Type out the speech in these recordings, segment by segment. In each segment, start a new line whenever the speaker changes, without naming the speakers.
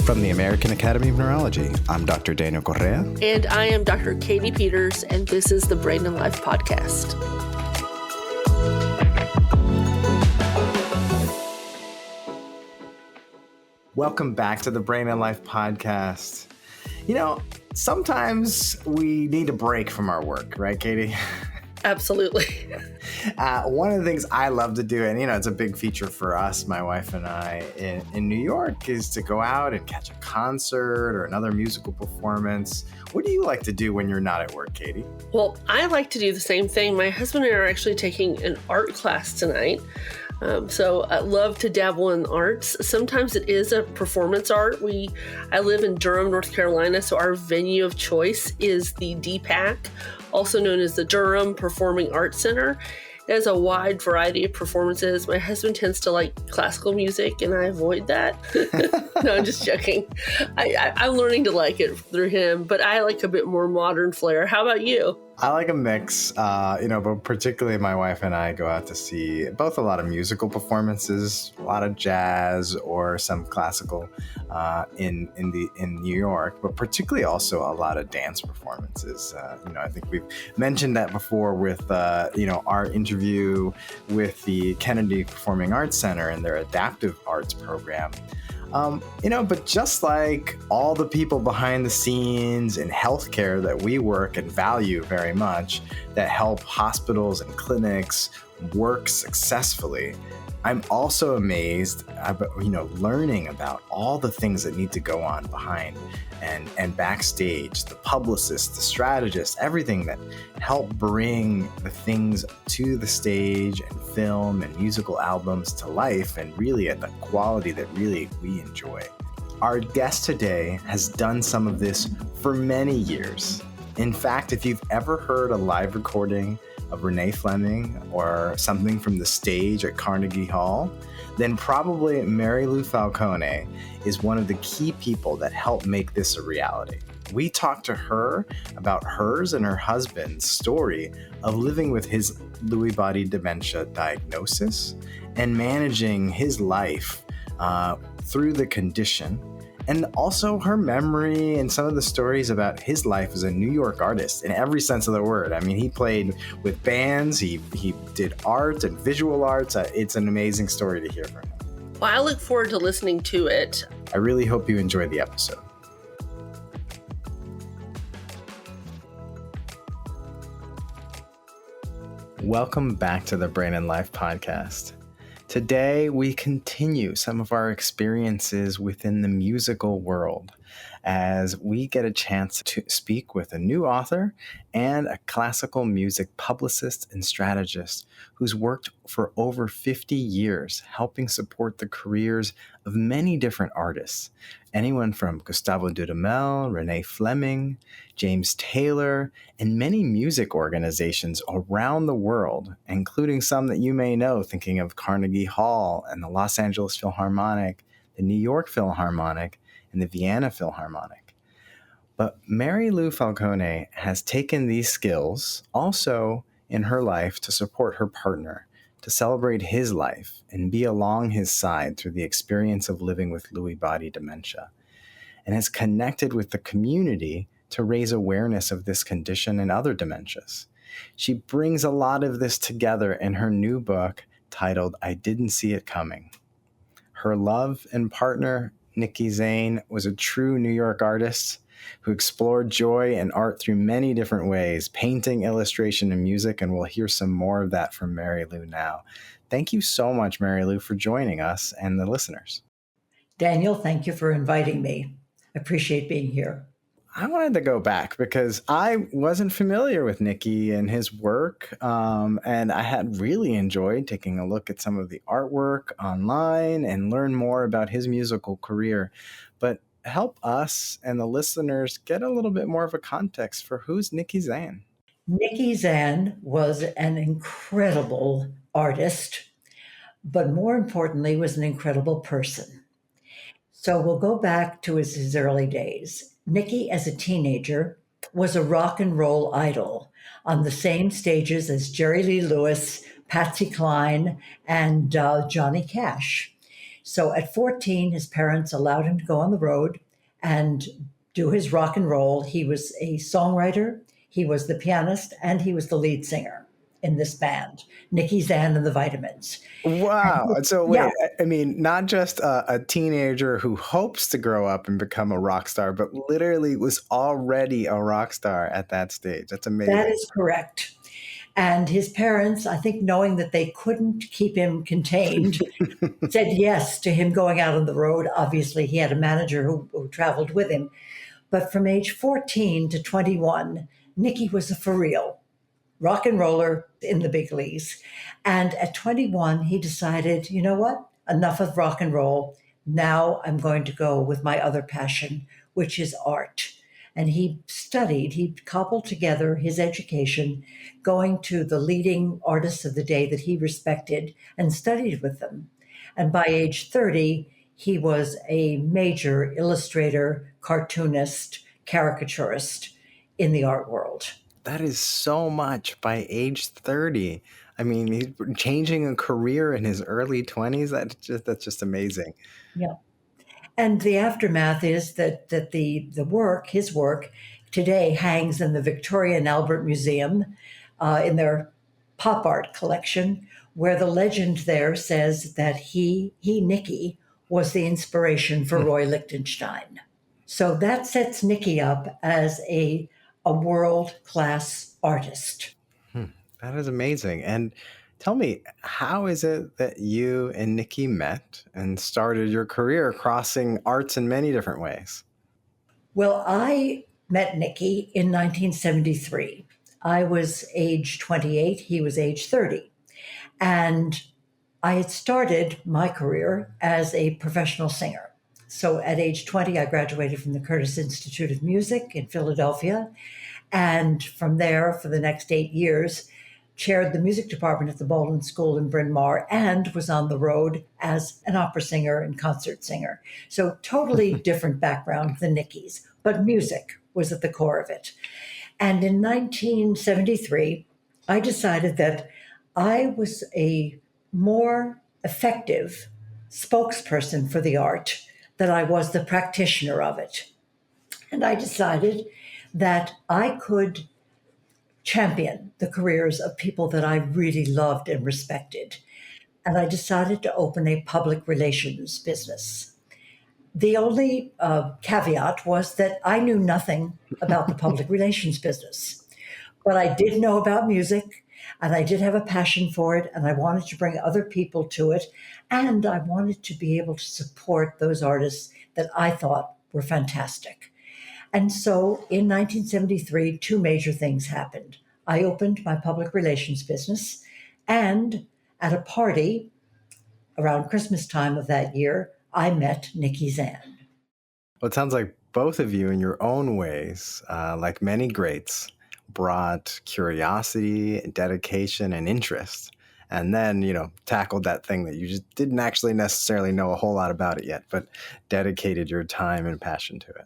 From the American Academy of Neurology, I'm Dr. Daniel Correa.
And I am Dr. Katie Peters, and this is the Brain and Life Podcast.
Welcome back to the Brain and Life Podcast. You know, sometimes we need a break from our work, right, Katie?
Absolutely.
One of the things I love to do, and it's a big feature for us, my wife and I, in New York, is to go out and catch a concert or another musical performance. What do you like to do when you're not at work, Katie?
Well, I like to do the same thing. My husband and I are actually taking an art class tonight. So I love to dabble in arts. Sometimes it is a performance art. I live in Durham, North Carolina, so our venue of choice is the DPAC, also known as the Durham Performing Arts Center. It has a wide variety of performances. My husband tends to like classical music, and I avoid that. No, I'm just joking. I'm learning to like it through him, but I like a bit more modern flair. How about you?
I like a mix, but particularly my wife and I go out to see both a lot of musical performances, a lot of jazz or some classical in New York, but particularly also a lot of dance performances. I think we've mentioned that before with our interview with the Kennedy Performing Arts Center and their adaptive arts program. But just like all the people behind the scenes in healthcare that we work and value very much, that help hospitals and clinics work successfully, I'm also amazed about, learning about all the things that need to go on behind and backstage, the publicist, the strategist, everything that help bring the things to the stage and film and musical albums to life and really at the quality that really we enjoy. Our guest today has done some of this for many years. In fact, if you've ever heard a live recording of Renee Fleming or something from the stage at Carnegie Hall, then probably Mary Lou Falcone is one of the key people that helped make this a reality. We talked to her about hers and her husband's story of living with his Lewy Body Dementia diagnosis and managing his life through the condition, and also her memory and some of the stories about his life as a New York artist in every sense of the word. I mean, he played with bands, he did art and visual arts. It's an amazing story to hear from him.
Well, I look forward to listening to it.
I really hope you enjoy the episode. Welcome back to the Brain and Life Podcast. Today, we continue some of our experiences within the musical world as we get a chance to speak with a new author and a classical music publicist and strategist who's worked for over 50 years helping support the careers of many different artists. Anyone from Gustavo Dudamel, Renee Fleming, James Taylor, and many music organizations around the world, including some that you may know, thinking of Carnegie Hall and the Los Angeles Philharmonic, the New York Philharmonic, and the Vienna Philharmonic. But Mary Lou Falcone has taken these skills also in her life to support her partner, to celebrate his life and be along his side through the experience of living with Lewy Body Dementia, and has connected with the community to raise awareness of this condition and other dementias. She brings a lot of this together in her new book titled I Didn't See It Coming. Her love and partner, Nicky Zann, was a true New York artist who explored joy and art through many different ways, painting, illustration, and music, and we'll hear some more of that from Mary Lou now. Thank you so much, Mary Lou, for joining us and the listeners.
Daniel, thank you for inviting me. I appreciate being here.
I wanted to go back because I wasn't familiar with Nicky and his work, and I had really enjoyed taking a look at some of the artwork online and learn more about his musical career. But help us and the listeners get a little bit more of a context for who's Nicky Zann.
Nicky Zann was an incredible artist, but more importantly, was an incredible person. So we'll go back to his early days. Nicky, as a teenager, was a rock and roll idol on the same stages as Jerry Lee Lewis, Patsy Cline, and Johnny Cash. So at 14, his parents allowed him to go on the road and do his rock and roll. He was a songwriter, he was the pianist, and he was the lead singer in this band, Nicky Zann and the Vitamins.
Wow. So
Yeah,
wait, I mean, not just a teenager who hopes to grow up and become a rock star, but literally was already a rock star at that stage. That's
that
amazing.
is correct. And his parents, I think, knowing that they couldn't keep him contained, said yes to him going out on the road. Obviously, he had a manager who traveled with him. But from age 14 to 21, Nicky was a for real rock and roller in the big leagues. And at 21, he decided, you know what? Enough of rock and roll. Now I'm going to go with my other passion, which is art. And he studied, he cobbled together his education, going to the leading artists of the day that he respected and studied with them. And by age 30, he was a major illustrator, cartoonist, caricaturist in the art world.
That is so much by age 30. I mean, he's changing a career in his early 20s. That's just amazing.
Yeah. And the aftermath is that the work, his work, today hangs in the Victoria and Albert Museum in their pop art collection, where the legend there says that Nicky, was the inspiration for Roy Lichtenstein. So that sets Nicky up as a world-class artist.
That is amazing. And tell me, how is it that you and Nicky met and started your career crossing arts in many different ways?
Well, I met Nicky in 1973. I was age 28, he was age 30. And I had started my career as a professional singer. So at age 20, I graduated from the Curtis Institute of Music in Philadelphia. And from there, for the next 8 years, chaired the music department at the Baldwin School in Bryn Mawr and was on the road as an opera singer and concert singer. So totally different background than Nicky's, but music was at the core of it. And in 1973, I decided that I was a more effective spokesperson for the art than I was the practitioner of it. And I decided that I could champion the careers of people that I really loved and respected. And I decided to open a public relations business. The only caveat was that I knew nothing about the public relations business, but I did know about music and I did have a passion for it and I wanted to bring other people to it. And I wanted to be able to support those artists that I thought were fantastic. And so in 1973, two major things happened. I opened my public relations business, and at a party around Christmas time of that year, I met Nicky Zann.
Well, it sounds like both of you, in your own ways, like many greats, brought curiosity, dedication, and interest. And then, tackled that thing that you just didn't actually necessarily know a whole lot about it yet, but dedicated your time and passion to it.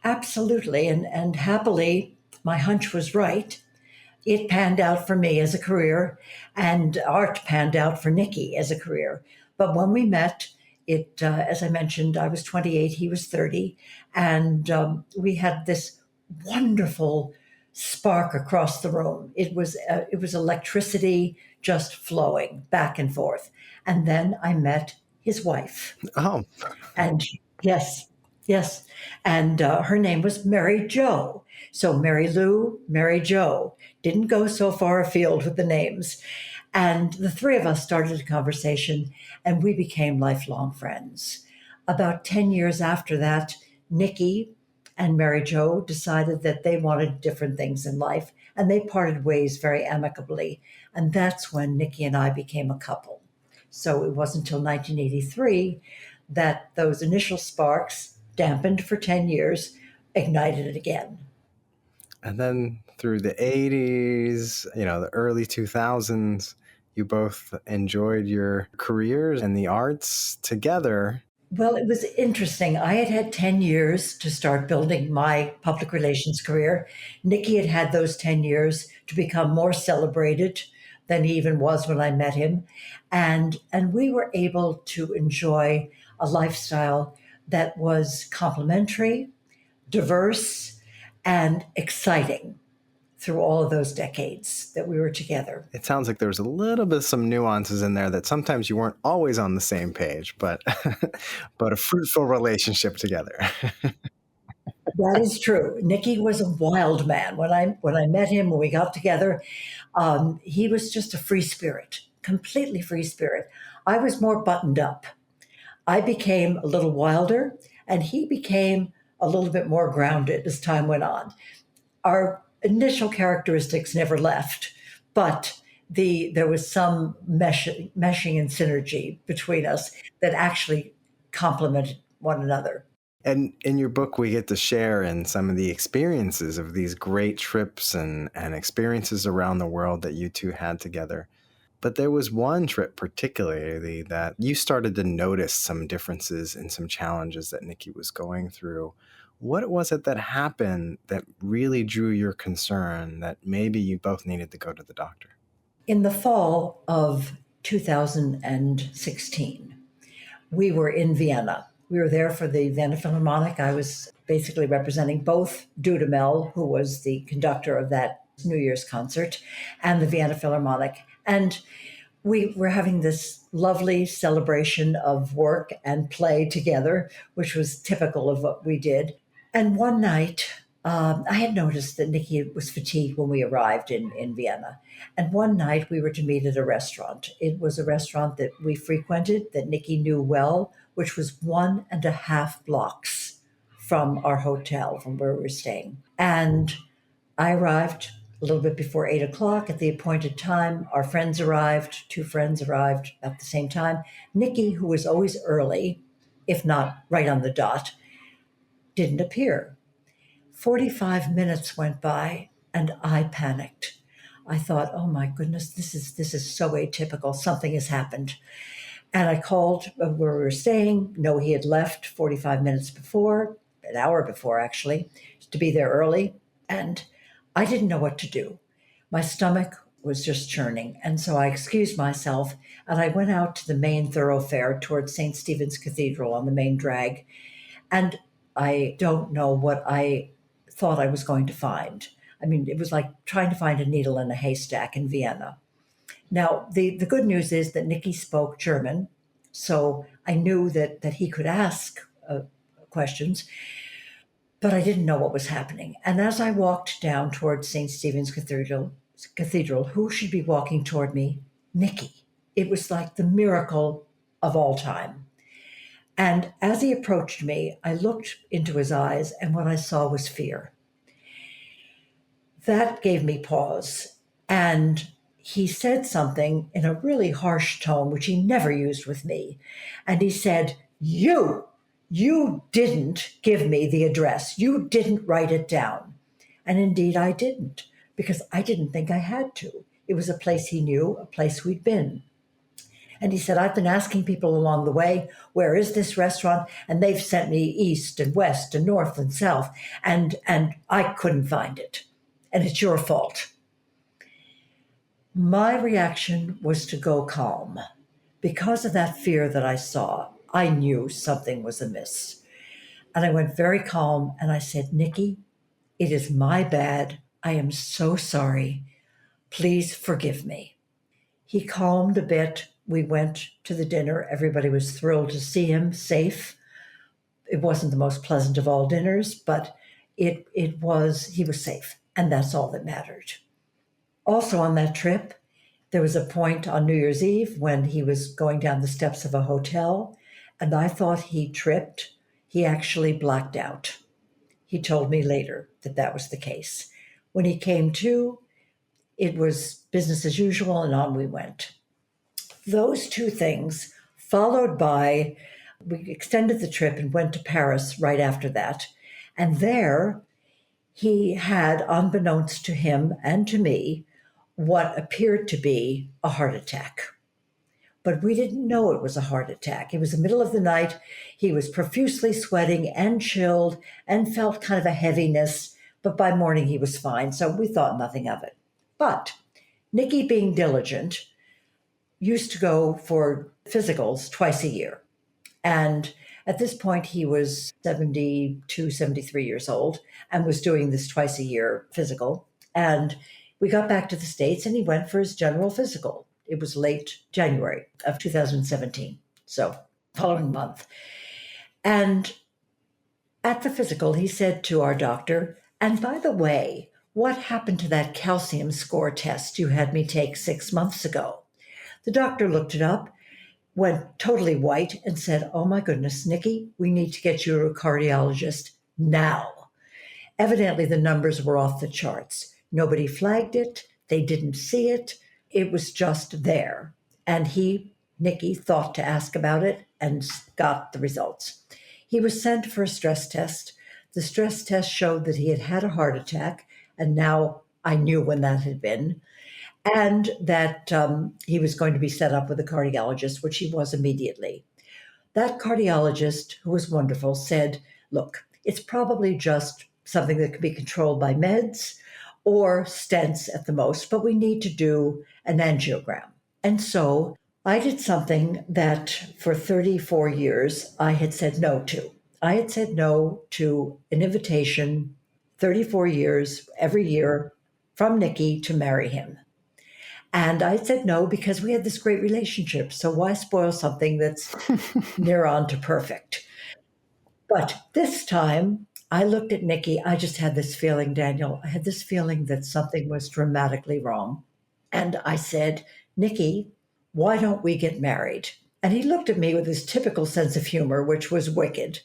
Absolutely. And happily, my hunch was right. It panned out for me as a career, and art panned out for Nicky as a career. But when we met, as I mentioned, I was 28, he was 30, and we had this wonderful spark across the room. It was electricity just flowing back and forth. And then I met his wife.
Oh,
And yes, yes. And her name was Mary Jo. So Mary Lou, Mary Jo. Didn't go so far afield with the names. And the three of us started a conversation and we became lifelong friends. About 10 years after that, Nicky and Mary Jo decided that they wanted different things in life and they parted ways very amicably. And that's when Nicky and I became a couple. So it wasn't until 1983 that those initial sparks, dampened for 10 years, ignited it again.
And then through the 80s, the early 2000s, you both enjoyed your careers and the arts together.
Well, it was interesting. I had had 10 years to start building my public relations career. Nicky had had those 10 years to become more celebrated than he even was when I met him. And we were able to enjoy a lifestyle that was complementary, diverse, and exciting through all of those decades that we were together.
It sounds like there was a little bit of some nuances in there that sometimes you weren't always on the same page, but but a fruitful relationship together.
That is true. Nicky was a wild man. When I met him, when we got together, he was just a free spirit, completely free spirit. I was more buttoned up. I became a little wilder, and he became a little bit more grounded as time went on. Our initial characteristics never left, but there was some meshing and synergy between us that actually complemented one another.
And in your book, we get to share in some of the experiences of these great trips and experiences around the world that you two had together. But there was one trip particularly that you started to notice some differences and some challenges that Nicky was going through. What was it that happened that really drew your concern that maybe you both needed to go to the doctor?
In the fall of 2016, we were in Vienna. We were there for the Vienna Philharmonic. I was basically representing both Dudamel, who was the conductor of that New Year's concert, and the Vienna Philharmonic. And we were having this lovely celebration of work and play together, which was typical of what we did. And one night, I had noticed that Nicky was fatigued when we arrived in Vienna. And one night we were to meet at a restaurant. It was a restaurant that we frequented, that Nicky knew well, which was 1.5 blocks from our hotel, from where we were staying. And I arrived a little bit before 8 o'clock at the appointed time. Our friends arrived, 2 friends arrived at the same time. Nicky, who was always early, if not right on the dot, didn't appear. 45 minutes went by and I panicked. I thought, oh my goodness, this is so atypical. Something has happened. And I called where we were staying. No, he had left 45 minutes before, an hour before actually, to be there early. And I didn't know what to do. My stomach was just churning. And so I excused myself and I went out to the main thoroughfare towards St. Stephen's Cathedral on the main drag. And I don't know what I thought I was going to find. I mean, it was like trying to find a needle in a haystack in Vienna. Now, the good news is that Nicky spoke German, so I knew that he could ask questions, but I didn't know what was happening. And as I walked down towards St. Stephen's Cathedral, who should be walking toward me? Nicky. It was like the miracle of all time. And as he approached me, I looked into his eyes, and what I saw was fear. That gave me pause. And he said something in a really harsh tone, which he never used with me. And he said, you didn't give me the address. You didn't write it down. And indeed, I didn't, because I didn't think I had to. It was a place he knew, a place we'd been. And he said, I've been asking people along the way, where is this restaurant? And they've sent me east and west and north and south, and I couldn't find it. And it's your fault. My reaction was to go calm. Because of that fear that I saw, I knew something was amiss. And I went very calm and I said, Nicky, it is my bad. I am so sorry. Please forgive me. He calmed a bit. We went to the dinner. Everybody was thrilled to see him safe. It wasn't the most pleasant of all dinners, but he was safe. And that's all that mattered. Also on that trip, there was a point on New Year's Eve when he was going down the steps of a hotel, and I thought he tripped. He actually blacked out. He told me later that was the case. When he came to, it was business as usual, and on we went. Those 2 things, followed by, we extended the trip and went to Paris right after that. And there, he had, unbeknownst to him and to me, what appeared to be a heart attack. But we didn't know it was a heart attack. It was the middle of the night. He was profusely sweating and chilled and felt kind of a heaviness, but by morning he was fine, so we thought nothing of it. But Nicky, being diligent, used to go for physicals twice a year. And at this point, he was 72, 73 years old and was doing this twice a year physical. And we got back to the States and he went for his general physical. It was late January of 2017, so following month. And at the physical, he said to our doctor, and by the way, what happened to that calcium score test you had me take 6 months ago? The doctor looked it up, went totally white, and said, oh my goodness, Nicky, we need to get you to a cardiologist now. Evidently, the numbers were off the charts. Nobody flagged it. They didn't see it. It was just there. And Nicky, thought to ask about it and got the results. He was sent for a stress test. The stress test showed that he had had a heart attack, and now I knew when that had been, and that he was going to be set up with a cardiologist, which he was immediately. That cardiologist, who was wonderful, said, look, it's probably just something that can be controlled by meds or stents at the most, but we need to do an angiogram. And so I did something that for 34 years I had said no to. I had said no to an invitation 34 years, every year, from Nicky to marry him. And I said no because we had this great relationship. So why spoil something that's near on to perfect? But this time I looked at Nicky. I just had this feeling, Daniel. I had this feeling that something was dramatically wrong. And I said, Nicky, why don't we get married? And he looked at me with his typical sense of humor, which was wicked,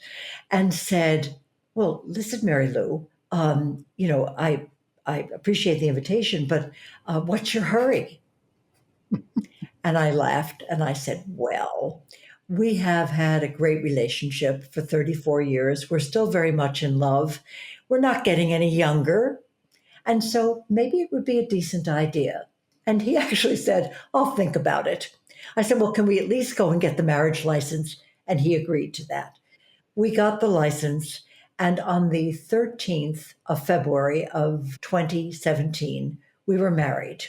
and said, well, listen, Mary Lou, I appreciate the invitation, but what's your hurry? And I laughed and I said, well, we have had a great relationship for 34 years. We're still very much in love. We're not getting any younger. And so maybe it would be a decent idea. And he actually said, I'll think about it. I said, well, can we at least go and get the marriage license? And he agreed to that. We got the license. And on the 13th of February of 2017, we were married.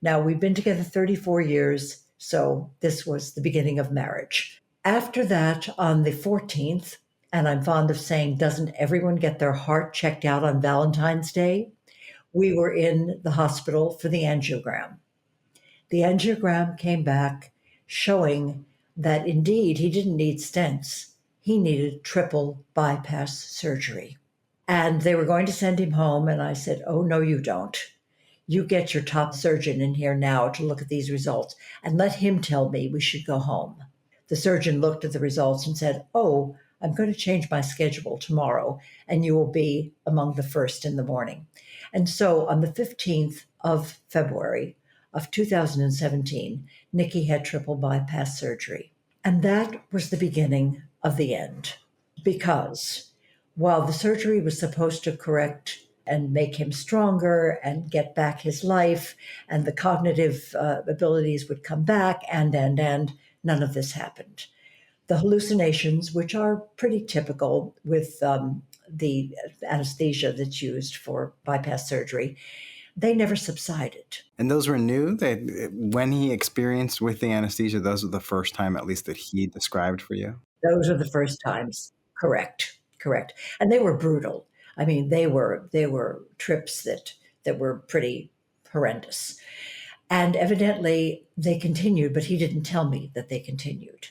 Now, we've been together 34 years, so this was the beginning of marriage. After that, on the 14th, and I'm fond of saying, doesn't everyone get their heart checked out on Valentine's Day? We were in the hospital for the angiogram. The angiogram came back showing that indeed he didn't need stents. He needed triple bypass surgery. And they were going to send him home. And I said, oh, no, you don't. You get your top surgeon in here now to look at these results and let him tell me we should go home. The surgeon looked at the results and said, oh, I'm going to change my schedule tomorrow, and you will be among the first in the morning. And so on the 15th of February of 2017, Nicky had triple bypass surgery. And that was the beginning of the end, because while the surgery was supposed to correct and make him stronger and get back his life, and the cognitive abilities would come back, and none of this happened. The hallucinations, which are pretty typical with the anesthesia that's used for bypass surgery, they never subsided.
And those were new? When he experienced with the anesthesia, those were the first time, at least, that he described for you?
Those are the first times. Correct. And they were brutal. I mean, they were trips that were pretty horrendous. And evidently they continued, but he didn't tell me that they continued.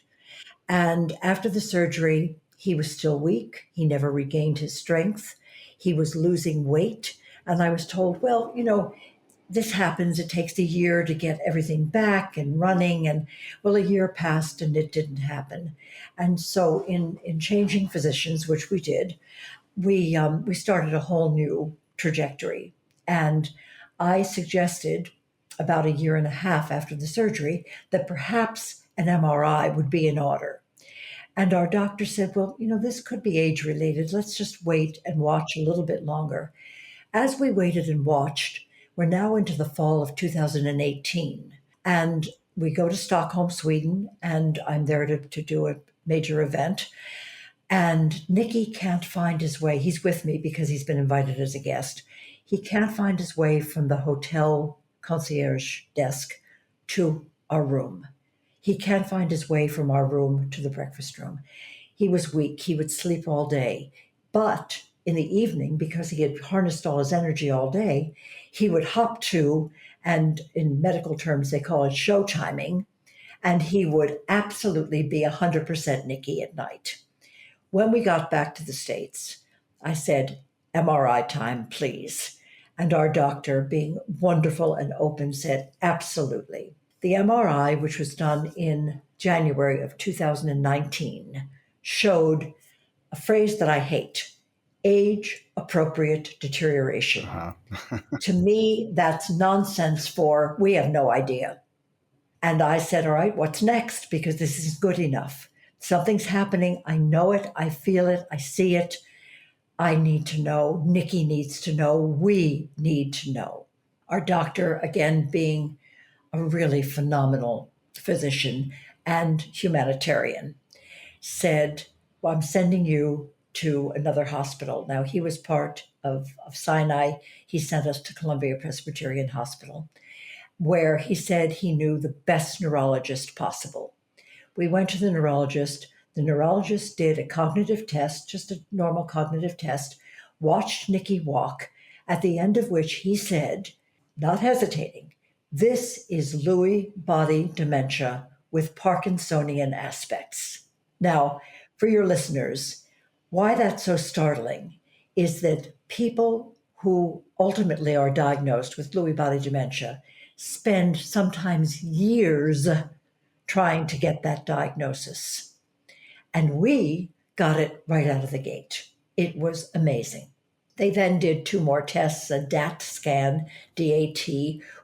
And after the surgery, he was still weak. He never regained his strength. He was losing weight. And I was told, well, this happens. It takes a year to get everything back and running. And well, a year passed and it didn't happen. And so in changing physicians, which we did, we started a whole new trajectory. And I suggested about a year and a half after the surgery that perhaps an MRI would be in order. And our doctor said, well, this could be age related. Let's just wait and watch a little bit longer. As we waited and watched, we're now into the fall of 2018. And we go to Stockholm, Sweden, and I'm there to do a major event. And Nicky can't find his way. He's with me because he's been invited as a guest. He can't find his way from the hotel concierge desk to our room. He can't find his way from our room to the breakfast room. He was weak. He would sleep all day. But in the evening, because he had harnessed all his energy all day, he would hop to, and in medical terms, they call it show timing, and he would absolutely be 100% Nicky at night. When we got back to the States, I said, MRI time, please. And our doctor, being wonderful and open, said, absolutely. The MRI, which was done in January of 2019, showed a phrase that I hate, age-appropriate deterioration. To me, that's nonsense for, we have no idea. And I said, all right, what's next? Because this isn't good enough. Something's happening. I know it. I feel it. I see it. I need to know. Nicky needs to know. We need to know. Our doctor, again, being a really phenomenal physician and humanitarian, said, well, I'm sending you to another hospital. Now, he was part of Sinai. He sent us to Columbia Presbyterian Hospital, where he said he knew the best neurologist possible. We went to the neurologist. The neurologist did a cognitive test, just a normal cognitive test, watched Nicky walk, at the end of which he said, not hesitating, this is Lewy Body Dementia with Parkinsonian aspects. Now, for your listeners, why that's so startling is that people who ultimately are diagnosed with Lewy body dementia spend sometimes years trying to get that diagnosis. And we got it right out of the gate. It was amazing. They then did 2 more tests, a DAT scan, DAT,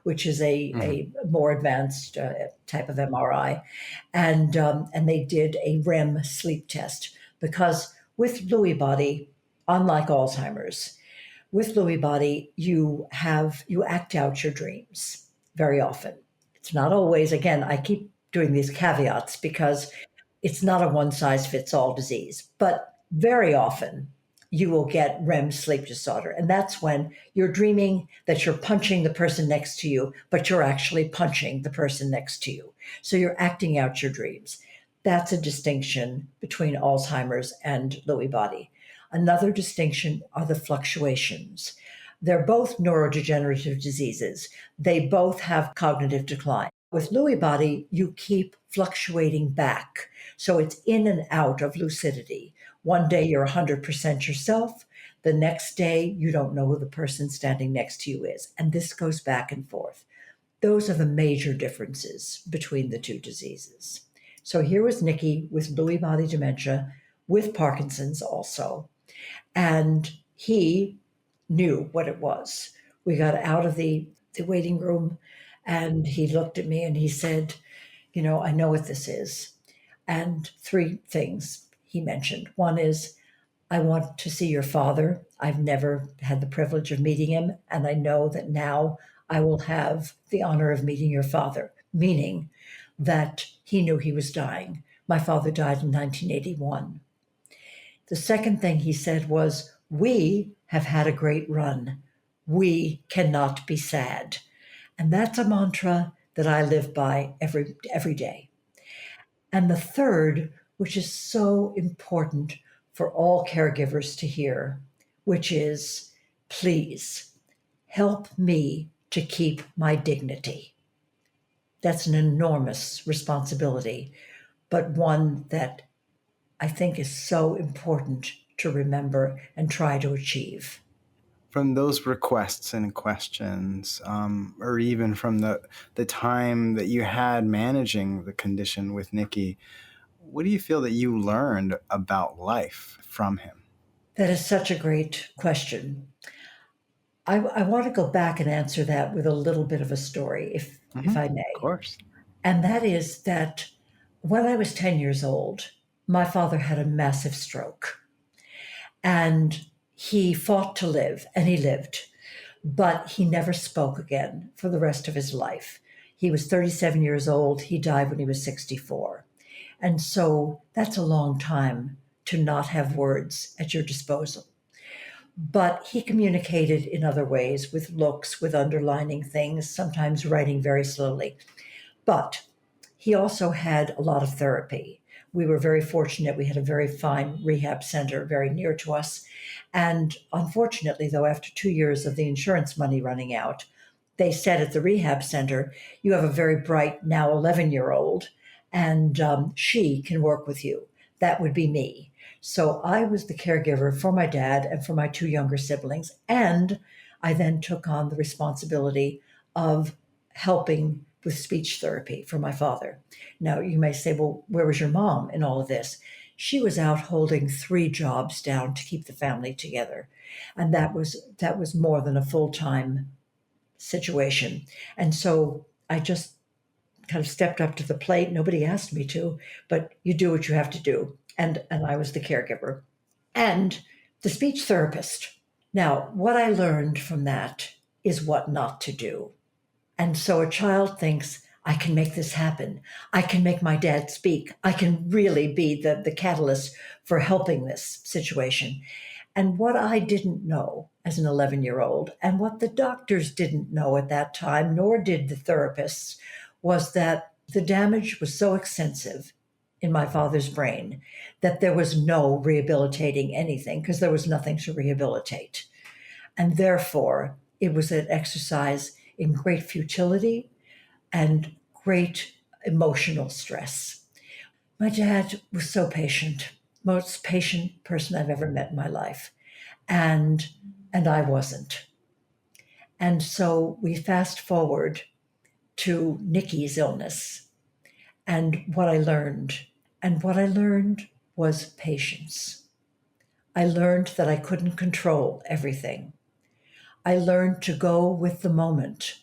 which is a more advanced type of MRI, and they did a REM sleep test, because with Lewy body, unlike Alzheimer's, with Lewy body, you act out your dreams very often. It's not always, again, I keep doing these caveats because it's not a one-size-fits-all disease, but very often you will get REM sleep disorder. And that's when you're dreaming that you're punching the person next to you, but you're actually punching the person next to you. So you're acting out your dreams. That's a distinction between Alzheimer's and Lewy body. Another distinction are the fluctuations. They're both neurodegenerative diseases. They both have cognitive decline. With Lewy body, you keep fluctuating back. So it's in and out of lucidity. One day you're 100% yourself. The next day you don't know who the person standing next to you is. And this goes back and forth. Those are the major differences between the 2 diseases. So here was Nicky with Lewy body dementia, with Parkinson's also. And he knew what it was. We got out of the waiting room and he looked at me and he said, you know, I know what this is. And 3 things he mentioned. One is, I want to see your father. I've never had the privilege of meeting him, and I know that now I will have the honor of meeting your father, meaning that he knew he was dying. My father died in 1981. The second thing he said was, we have had a great run. We cannot be sad. And that's a mantra that I live by every day. And the third, which is so important for all caregivers to hear, which is, please help me to keep my dignity. That's an enormous responsibility, but one that I think is so important to remember and try to achieve.
From those requests and questions, or even from the time that you had managing the condition with Nicky, what do you feel that you learned about life from him?
That is such a great question. I want to go back and answer that with a little bit of a story, if I may.
Of course.
And that is that when I was 10 years old, my father had a massive stroke. And he fought to live, and he lived, but he never spoke again for the rest of his life. He was 37 years old. He died when he was 64. And so that's a long time to not have words at your disposal. But he communicated in other ways, with looks, with underlining things, sometimes writing very slowly. But he also had a lot of therapy. We were very fortunate. We had a very fine rehab center very near to us. And unfortunately, though, after 2 years of the insurance money running out, they said at the rehab center, you have a very bright, now 11-year-old, and she can work with you. That would be me. So I was the caregiver for my dad and for my two younger siblings. And I then took on the responsibility of helping with speech therapy for my father. Now, you may say, well, where was your mom in all of this? She was out holding 3 jobs down to keep the family together. And that was more than a full-time situation. And so I just kind of stepped up to the plate. Nobody asked me to, but you do what you have to do. And I was the caregiver and the speech therapist. Now, what I learned from that is what not to do. And so a child thinks, I can make this happen. I can make my dad speak. I can really be the catalyst for helping this situation. And what I didn't know as an 11-year-old, and what the doctors didn't know at that time, nor did the therapists, was that the damage was so extensive in my father's brain that there was no rehabilitating anything because there was nothing to rehabilitate. And therefore, it was an exercise in great futility and great emotional stress. My dad was so patient, most patient person I've ever met in my life. And I wasn't. And so we fast forward to Nicky's illness and what I learned. And what I learned was patience. I learned that I couldn't control everything. I learned to go with the moment.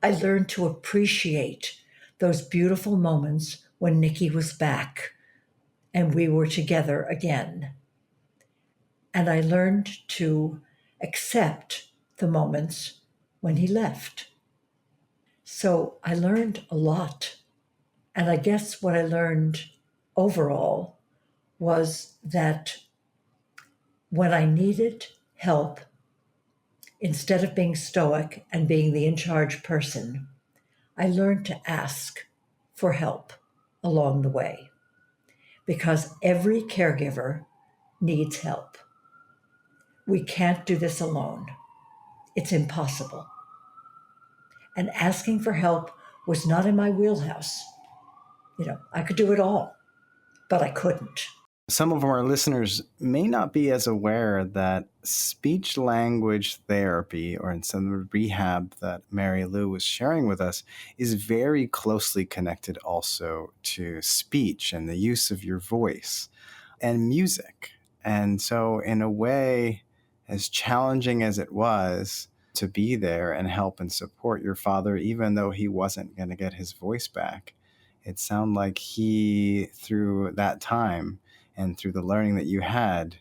I learned to appreciate those beautiful moments when Nicky was back and we were together again. And I learned to accept the moments when he left. So I learned a lot. And I guess what I learned overall was that when I needed help, instead of being stoic and being the in-charge person, I learned to ask for help along the way, because every caregiver needs help. We can't do this alone. It's impossible. And asking for help was not in my wheelhouse. I could do it all, but I couldn't.
Some of our listeners may not be as aware that speech language therapy, or in some of the rehab that Mary Lou was sharing with us, is very closely connected also to speech and the use of your voice and music. And so in a way, as challenging as it was to be there and help and support your father, even though he wasn't going to get his voice back, it sounded like he, through that time, and through the learning that you had,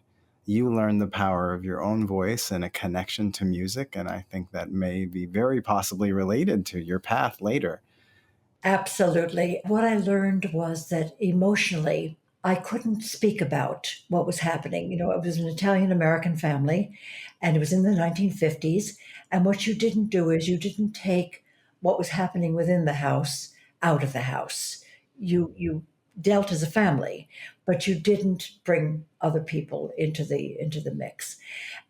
you learned the power of your own voice and a connection to music. And I think that may be very possibly related to your path later.
Absolutely. What I learned was that emotionally, I couldn't speak about what was happening. It was an Italian-American family, and it was in the 1950s. And what you didn't do is you didn't take what was happening within the house out of the house. You dealt as a family, but you didn't bring other people into the mix.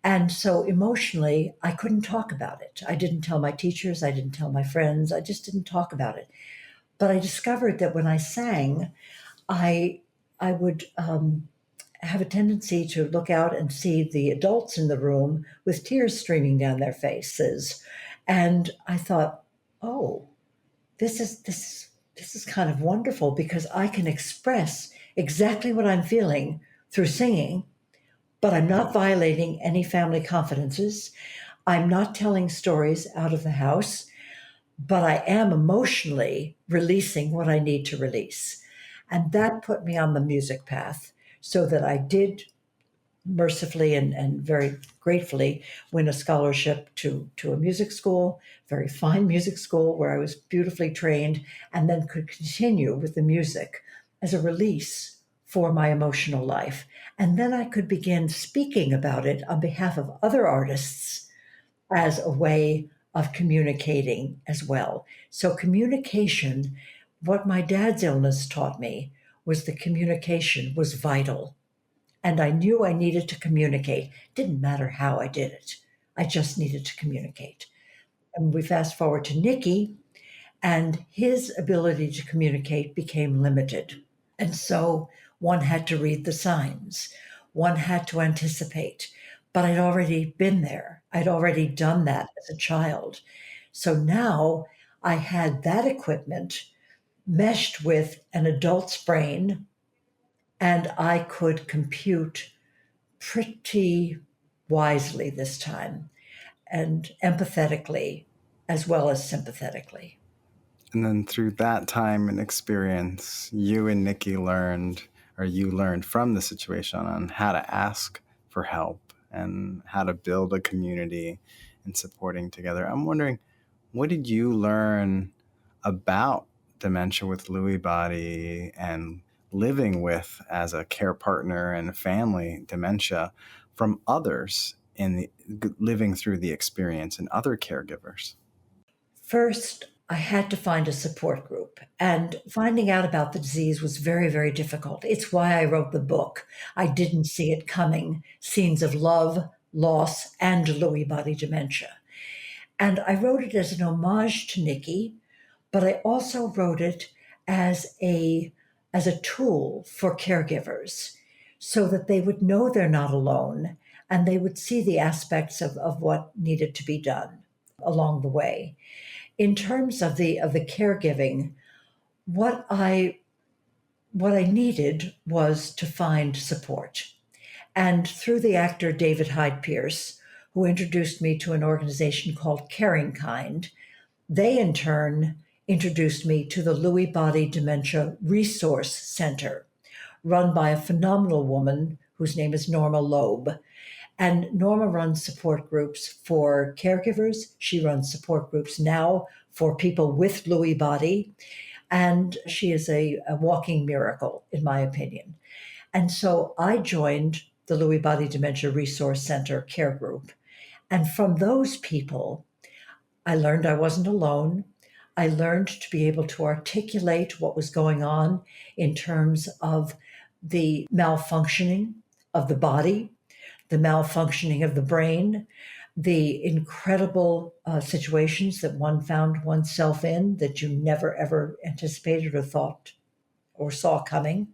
And so emotionally, I couldn't talk about it. I didn't tell my teachers, I didn't tell my friends, I just didn't talk about it. But I discovered that when I sang, I would have a tendency to look out and see the adults in the room with tears streaming down their faces. And I thought, oh, this is kind of wonderful, because I can express exactly what I'm feeling through singing, but I'm not violating any family confidences. I'm not telling stories out of the house, but I am emotionally releasing what I need to release. And that put me on the music path, so that I did mercifully and very gratefully win a scholarship to a music school, very fine music school where I was beautifully trained, and then could continue with the music as a release for my emotional life. And then I could begin speaking about it on behalf of other artists as a way of communicating as well. So, communication, what my dad's illness taught me was that communication was vital. And I knew I needed to communicate. Didn't matter how I did it, I just needed to communicate. And we fast forward to Nicky, and his ability to communicate became limited. And so one had to read the signs, one had to anticipate. But I'd already been there, I'd already done that as a child. So now I had that equipment meshed with an adult's brain, and I could compute pretty wisely this time and empathetically as well as sympathetically.
And then through that time and experience, you and Nicky learned, or you learned from the situation, on how to ask for help and how to build a community and supporting together. I'm wondering, what did you learn about dementia with Lewy body and living with, as a care partner and family, dementia from others living through the experience and other caregivers?
First, I had to find a support group, and finding out about the disease was very, very difficult. It's why I wrote the book. I didn't see it coming: Scenes of Love, Loss, and Lewy Body Dementia. And I wrote it as an homage to Nicky, but I also wrote it as a tool for caregivers so that they would know they're not alone and they would see the aspects of what needed to be done along the way. In terms of the caregiving, what I needed was to find support. And through the actor David Hyde Pierce, who introduced me to an organization called Caring Kind, they in turn introduced me to the Lewy Body Dementia Resource Center, run by a phenomenal woman whose name is Norma Loeb. And Norma runs support groups for caregivers. She runs support groups now for people with Lewy body. And she is a walking miracle, in my opinion. And so I joined the Lewy Body Dementia Resource Center care group. And from those people, I learned I wasn't alone. I learned to be able to articulate what was going on in terms of the malfunctioning of the body, the malfunctioning of the brain, the incredible situations that one found oneself in that you never ever anticipated or thought or saw coming.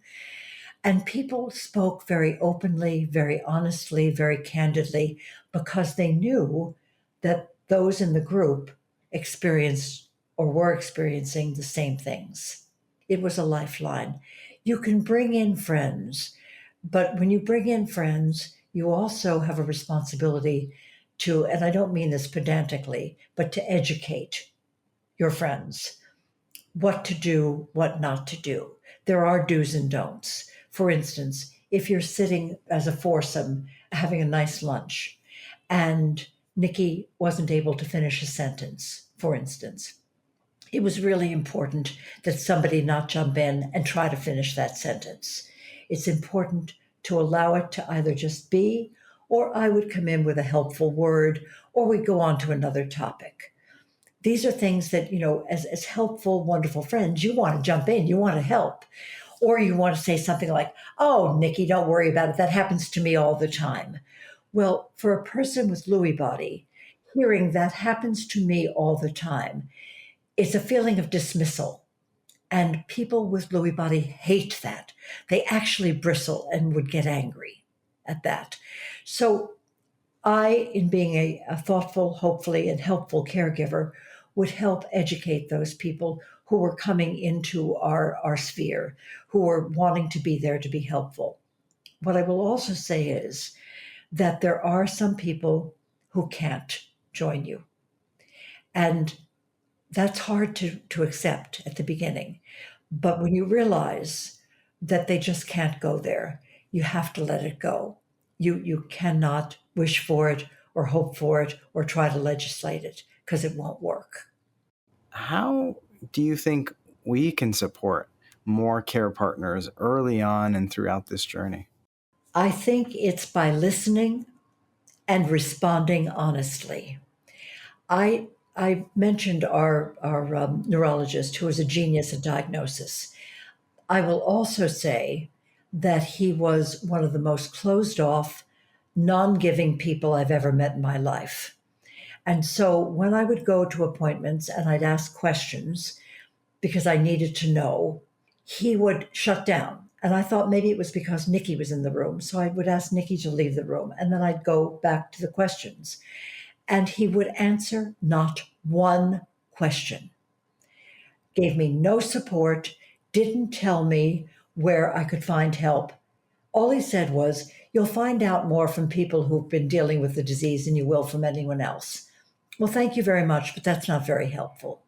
And people spoke very openly, very honestly, very candidly, because they knew that those in the group experienced or were experiencing the same things. It was a lifeline. You can bring in friends, but when you bring in friends, you also have a responsibility to, and I don't mean this pedantically, but to educate your friends what to do, what not to do. There are do's and don'ts. For instance, if you're sitting as a foursome having a nice lunch and Nicky wasn't able to finish a sentence, for instance, it was really important that somebody not jump in and try to finish that sentence. It's important to allow it to either just be, or I would come in with a helpful word, or we'd go on to another topic. These are things that, as helpful, wonderful friends, you want to jump in, you want to help. Or you want to say something like, "Oh, Nicky, don't worry about it. That happens to me all the time." Well, for a person with Lewy body, hearing "that happens to me all the time" is a feeling of dismissal. And people with Lewy body hate that. They actually bristle and would get angry at that. So I, in being a thoughtful, hopefully, and helpful caregiver, would help educate those people who were coming into our sphere, who were wanting to be there to be helpful. What I will also say is that there are some people who can't join you. And that's hard to accept at the beginning. But when you realize that they just can't go there, you have to let it go. You cannot wish for it or hope for it or try to legislate it, because it won't work.
How do you think we can support more care partners early on and throughout this journey?
I think it's by listening and responding honestly. I mentioned our neurologist, who was a genius at diagnosis. I will also say that he was one of the most closed off, non giving people I've ever met in my life. And so when I would go to appointments and I'd ask questions because I needed to know, he would shut down. And I thought maybe it was because Nicky was in the room. So I would ask Nicky to leave the room. And then I'd go back to the questions. And he would answer not one question, gave me no support, didn't tell me where I could find help. All he said was, "You'll find out more from people who've been dealing with the disease than you will from anyone else." Well, thank you very much, but that's not very helpful.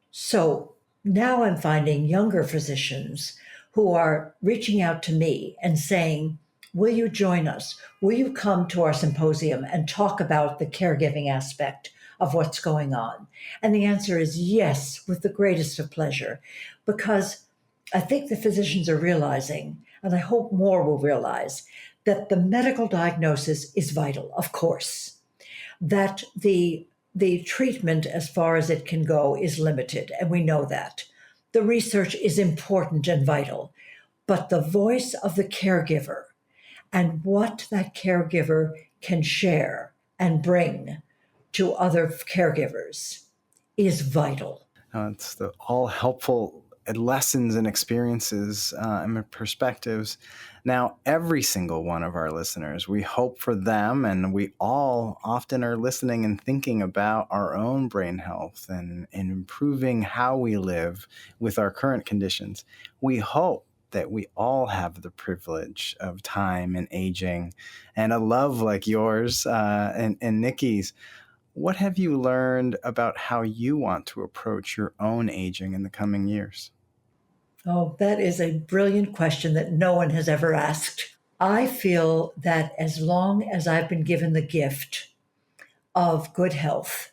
So now I'm finding younger physicians who are reaching out to me and saying, "Will you join us? Will you come to our symposium and talk about the caregiving aspect of what's going on?" And the answer is yes, with the greatest of pleasure, because I think the physicians are realizing, and I hope more will realize, that the medical diagnosis is vital, of course, that the treatment, as far as it can go, is limited, and we know that. The research is important and vital, but the voice of the caregiver and what that caregiver can share and bring to other caregivers is vital.
It's the all helpful lessons and experiences and perspectives. Now, every single one of our listeners, we hope for them, and we all often are listening and thinking about our own brain health and improving how we live with our current conditions. We hope that we all have the privilege of time and aging and a love like yours and Nicky's. What have you learned about how you want to approach your own aging in the coming years?
Oh, that is a brilliant question that no one has ever asked. I feel that as long as I've been given the gift of good health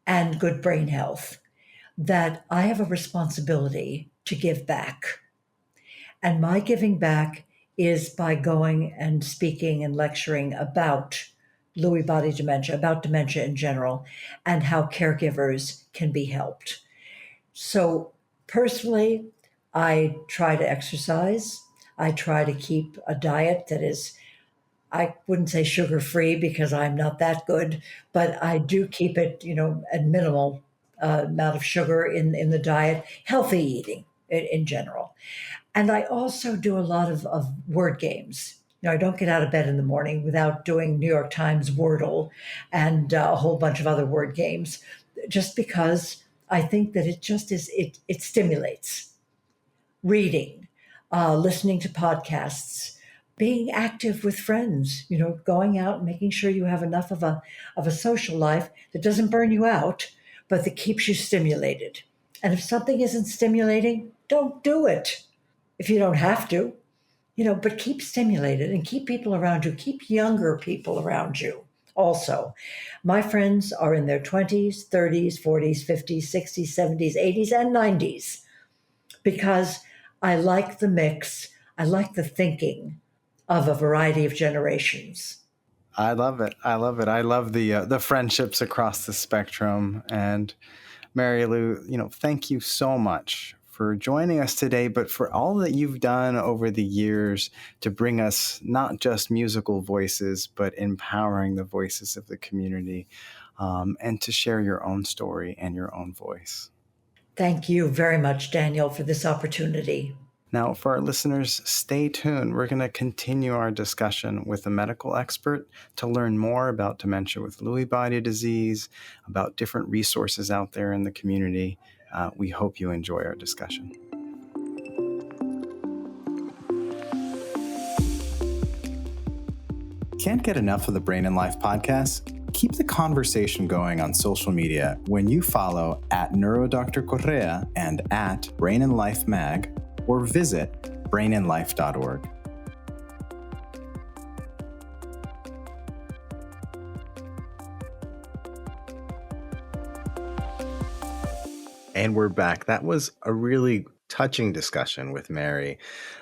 and good brain health, that I have a responsibility to give back. And my giving back is by going and speaking and lecturing about Lewy body dementia, about dementia in general, and how caregivers can be helped. So personally, I try to exercise. I try to keep a diet that is, I wouldn't say sugar-free because I'm not that good, but I do keep it, at minimal amount of sugar in the diet, healthy eating in general. And I also do a lot of word games. I don't get out of bed in the morning without doing New York Times Wordle and a whole bunch of other word games, just because I think that it stimulates. Reading, listening to podcasts, being active with friends, going out and making sure you have enough of a social life that doesn't burn you out, but that keeps you stimulated. And if something isn't stimulating, don't do it if you don't have to, but keep stimulated and keep people around you, keep younger people around you. Also, my friends are in their 20s, 30s, 40s, 50s, 60s, 70s, 80s, and 90s, because I like the mix. I like the thinking of a variety of generations.
I love it. I love it. I love the friendships across the spectrum. And Mary Lou, thank you so much for joining us today, but for all that you've done over the years to bring us not just musical voices, but empowering the voices of the community, and to share your own story and your own voice.
Thank you very much, Daniel, for this opportunity.
Now, for our listeners, stay tuned. We're going to continue our discussion with a medical expert to learn more about dementia with Lewy body disease, about different resources out there in the community. We hope you enjoy our discussion. Can't get enough of the Brain and Life podcast? Keep the conversation going on social media when you follow @NeuroDr Correa and @Brain and Life Mag, or visit brainandlife.org. And we're back. That was a really touching discussion with Mary.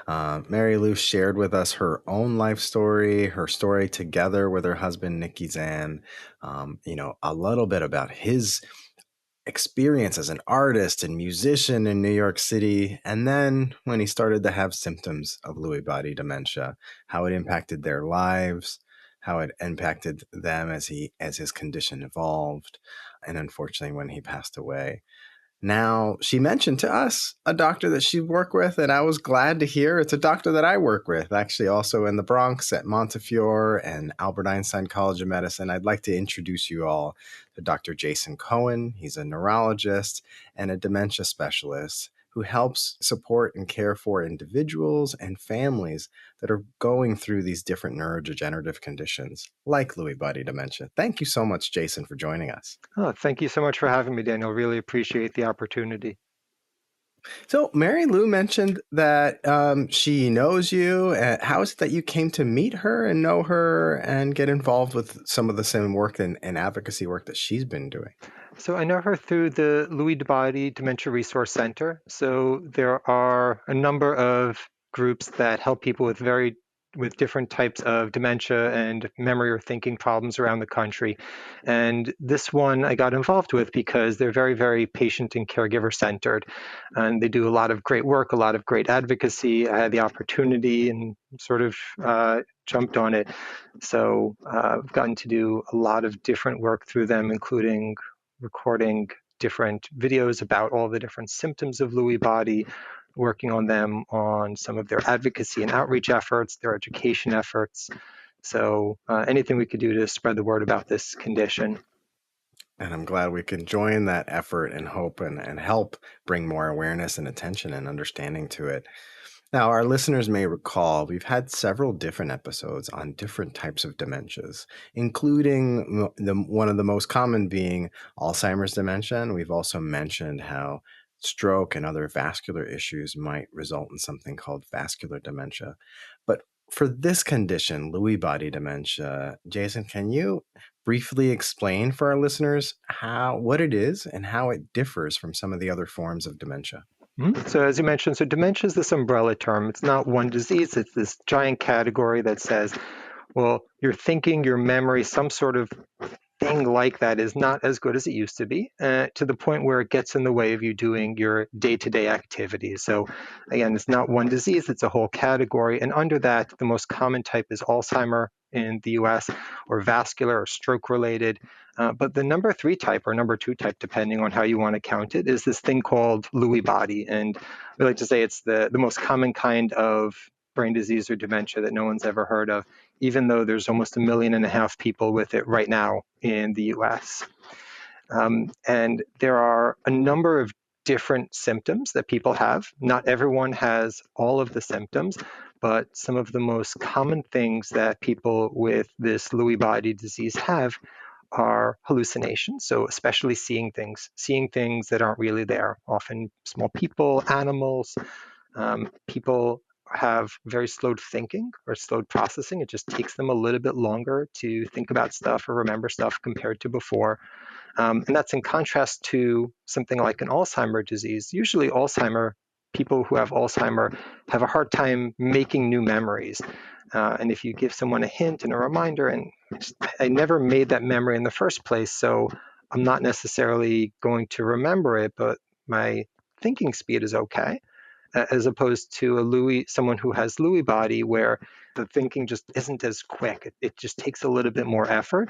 Mary Lou shared with us her own life story, her story together with her husband, Nicky Zann, a little bit about his experience as an artist and musician in New York City, and then when he started to have symptoms of Lewy body dementia, how it impacted their lives, how it impacted them as his condition evolved, and unfortunately when he passed away. Now, she mentioned to us a doctor that she worked with, and I was glad to hear it's a doctor that I work with, actually also in the Bronx at Montefiore and Albert Einstein College of Medicine. I'd like to introduce you all to Dr. Jason Cohen. He's a neurologist and a dementia specialist who helps support and care for individuals and families that are going through these different neurodegenerative conditions like Lewy body dementia. Thank you so much, Jason, for joining us.
Oh, thank you so much for having me, Daniel. Really appreciate the opportunity.
So Mary Lou mentioned that she knows you. How is it that you came to meet her and know her and get involved with some of the same work and advocacy work that she's been doing?
So I know her through the Lewy Body Dementia Resource Center. So there are a number of groups that help people with different types of dementia and memory or thinking problems around the country. And this one I got involved with because they're very, very patient and caregiver centered. And they do a lot of great work, a lot of great advocacy. I had the opportunity and sort of jumped on it. So I've gotten to do a lot of different work through them, including recording different videos about all the different symptoms of Lewy body, working on them on some of their advocacy and outreach efforts, their education efforts. So anything we could do to spread the word about this condition.
And I'm glad we can join that effort and hope and help bring more awareness and attention and understanding to it. Now, our listeners may recall we've had several different episodes on different types of dementias, including one of the most common being Alzheimer's dementia. And we've also mentioned how stroke and other vascular issues might result in something called vascular dementia. But for this condition, Lewy body dementia, Jason, can you briefly explain for our listeners what it is and how it differs from some of the other forms of dementia?
So as you mentioned, so dementia is this umbrella term. It's not one disease. It's this giant category that says, well, your thinking, your memory, some sort of thing like that is not as good as it used to be, to the point where it gets in the way of you doing your day-to-day activities. So again, it's not one disease, it's a whole category. And under that, the most common type is Alzheimer in the US, or vascular or stroke related. But the number 3 type or number 2 type, depending on how you want to count it, is this thing called Lewy body. And we like to say it's the most common kind of brain disease or dementia that no one's ever heard of, even though there's almost 1.5 million people with it right now in the US. And there are a number of different symptoms that people have. Not everyone has all of the symptoms, but some of the most common things that people with this Lewy body disease have are hallucinations. So especially seeing things that aren't really there, often small people, animals. People have very slowed thinking or slowed processing. It just takes them a little bit longer to think about stuff or remember stuff compared to before. And that's in contrast to something like an Alzheimer's disease. Usually people who have Alzheimer have a hard time making new memories. And if you give someone a hint and a reminder, and I never made that memory in the first place, so I'm not necessarily going to remember it, but my thinking speed is okay. As opposed to someone who has Lewy body, where the thinking just isn't as quick. It just takes a little bit more effort.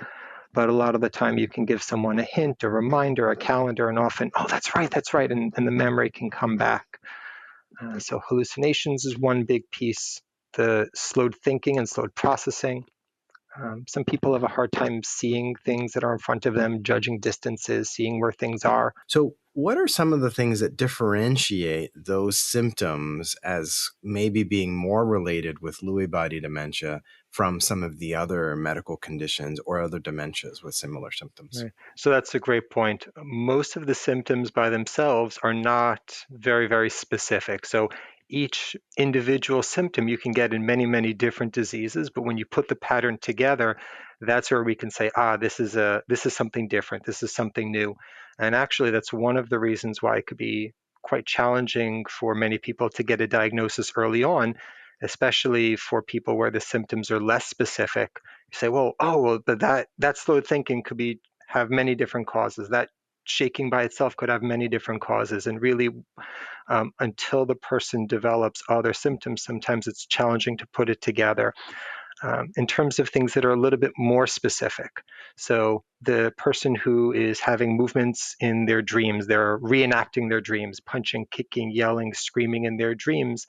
But a lot of the time you can give someone a hint, a reminder, a calendar, and often, oh, that's right, and the memory can come back. So hallucinations is one big piece, the slowed thinking and slowed processing. Some people have a hard time seeing things that are in front of them, judging distances, seeing where things are.
So what are some of the things that differentiate those symptoms as maybe being more related with Lewy body dementia from some of the other medical conditions or other dementias with similar symptoms?
Right. So that's a great point. Most of the symptoms by themselves are not very, very specific. So each individual symptom you can get in many, many different diseases, but when you put the pattern together, that's where we can say, this is something different. This is something new. And actually, that's one of the reasons why it could be quite challenging for many people to get a diagnosis early on, especially for people where the symptoms are less specific. You say, but that slow thinking could have many different causes. That shaking by itself could have many different causes. And really, until the person develops other symptoms, sometimes it's challenging to put it together. In terms of things that are a little bit more specific. So the person who is having movements in their dreams, they're reenacting their dreams, punching, kicking, yelling, screaming in their dreams,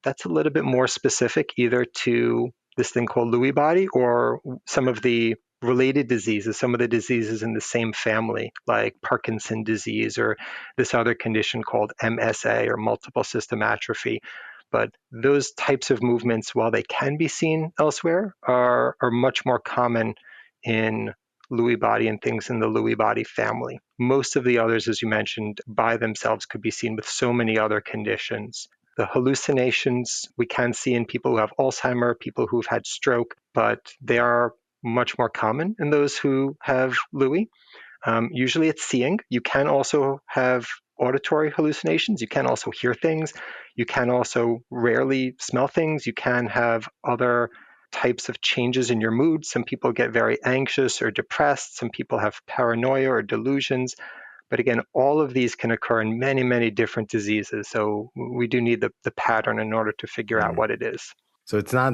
that's a little bit more specific either to this thing called Lewy body or some of the related diseases, some of the diseases in the same family, like Parkinson's disease or this other condition called MSA or multiple system atrophy. But those types of movements, while they can be seen elsewhere, are much more common in Lewy body and things in the Lewy body family. Most of the others, as you mentioned, by themselves could be seen with so many other conditions. The hallucinations we can see in people who have Alzheimer, people who've had stroke, but they are much more common in those who have Lewy. Usually it's seeing. You can also have auditory hallucinations. You can also hear things. You can also rarely smell things. You can have other types of changes in your mood. Some people get very anxious or depressed. Some people have paranoia or delusions. But again, all of these can occur in many, many different diseases. So we do need the pattern in order to figure out what it is.
So it's not,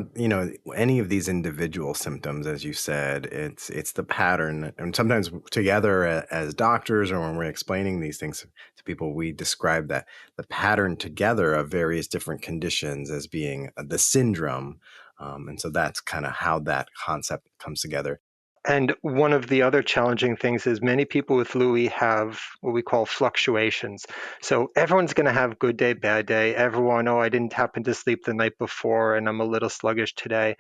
any of these individual symptoms, as you said, it's the pattern. And sometimes together as doctors or when we're explaining these things to people, we describe the pattern together of various different conditions as being the syndrome. And so that's kind of how that concept comes together.
And one of the other challenging things is many people with Lewy have what we call fluctuations. So everyone's going to have good day, bad day. Everyone, I didn't happen to sleep the night before and I'm a little sluggish today.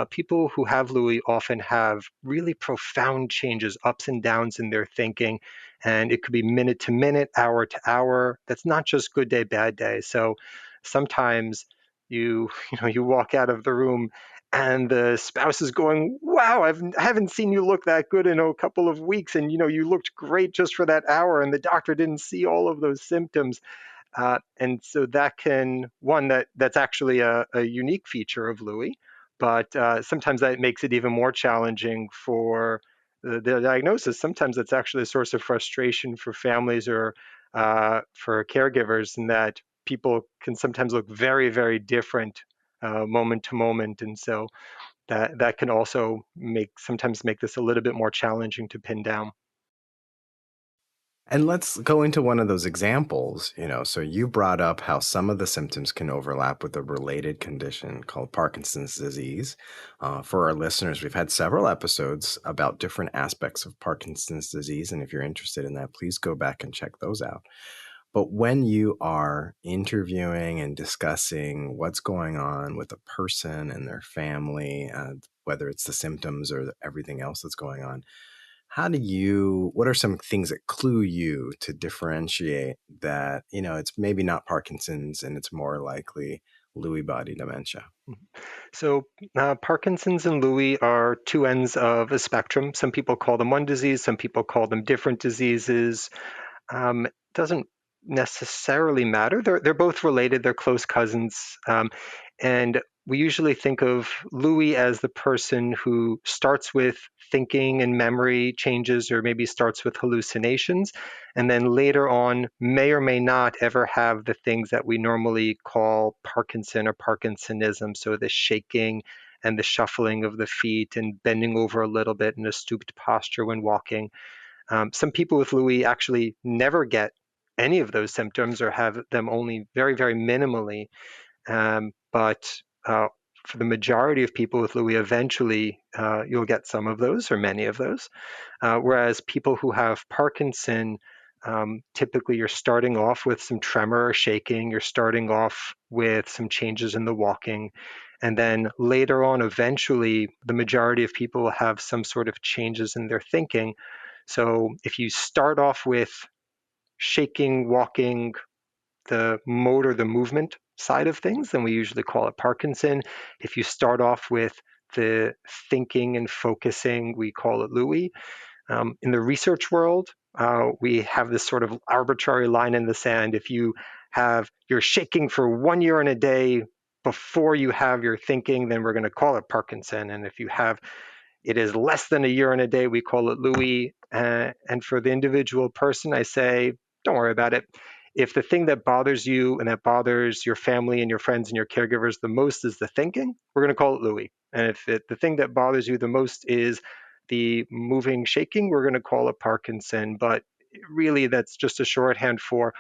People who have Lewy often have really profound changes, ups and downs in their thinking. And it could be minute to minute, hour to hour. That's not just good day, bad day. So sometimes you walk out of the room and the spouse is going, wow, I haven't seen you look that good in a couple of weeks. And, you looked great just for that hour. And the doctor didn't see all of those symptoms. And so that's actually a unique feature of Lewy. But sometimes that makes it even more challenging for the diagnosis. Sometimes it's actually a source of frustration for families or for caregivers, in that people can sometimes look very, very different moment to moment. And so that can also sometimes make this a little bit more challenging to pin down.
And let's go into one of those examples. So you brought up how some of the symptoms can overlap with a related condition called Parkinson's disease. For our listeners, we've had several episodes about different aspects of Parkinson's disease. And if you're interested in that, please go back and check those out. But when you are interviewing and discussing what's going on with a person and their family, whether it's the symptoms or everything else that's going on, what are some things that clue you to differentiate that, it's maybe not Parkinson's and it's more likely Lewy body dementia?
So Parkinson's and Lewy are two ends of a spectrum. Some people call them one disease. Some people call them different diseases. It doesn't necessarily matter. They're both related. They're close cousins. And we usually think of Lewy as the person who starts with thinking and memory changes, or maybe starts with hallucinations, and then later on may or may not ever have the things that we normally call Parkinson or Parkinsonism. So the shaking and the shuffling of the feet and bending over a little bit in a stooped posture when walking. Some people with Lewy actually never get any of those symptoms or have them only very, very minimally. But for the majority of people with Lewy, eventually you'll get some of those or many of those. Whereas people who have Parkinson, typically you're starting off with some tremor or shaking, you're starting off with some changes in the walking. And then later on, eventually, the majority of people will have some sort of changes in their thinking. So if you start off with shaking, walking, the motor, the movement side of things, then we usually call it Parkinson. If you start off with the thinking and focusing, we call it Lewy. In the research world, we have this sort of arbitrary line in the sand. If you're shaking for 1 year and a day before you have your thinking, then we're going to call it Parkinson. And if it is less than a year and a day, we call it Lewy. And for the individual person, I say, don't worry about it. If the thing that bothers you and that bothers your family and your friends and your caregivers the most is the thinking, we're going to call it Lewy. And if the thing that bothers you the most is the moving, shaking, we're going to call it Parkinson. But really, that's just a shorthand for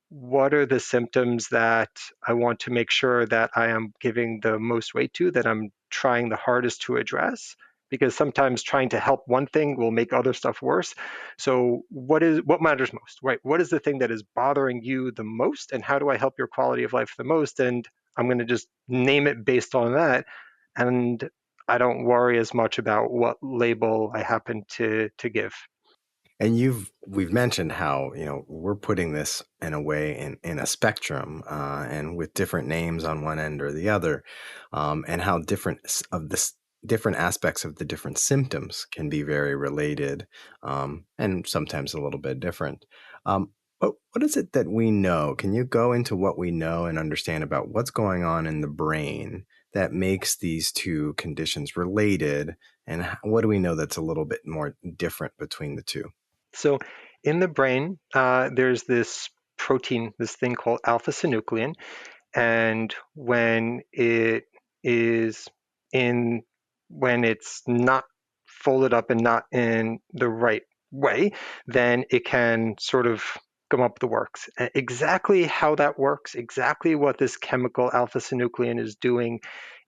what are the symptoms that I want to make sure that I am giving the most weight to, that I'm trying the hardest to address, because sometimes trying to help one thing will make other stuff worse. So what matters most, right? What is the thing that is bothering you the most, and how do I help your quality of life the most? And I'm going to just name it based on that. And I don't worry as much about what label I happen to give.
And we've mentioned how, we're putting this in a way in a spectrum, and with different names on one end or the other, and how different aspects of the different symptoms can be very related, and sometimes a little bit different. But what is it that we know? Can you go into what we know and understand about what's going on in the brain that makes these two conditions related? And what do we know that's a little bit more different between the two?
So in the brain, there's this protein, this thing called alpha-synuclein, and when it's not folded up and not in the right way, then it can sort of come up the works. Exactly how that works, exactly what this chemical alpha-synuclein is doing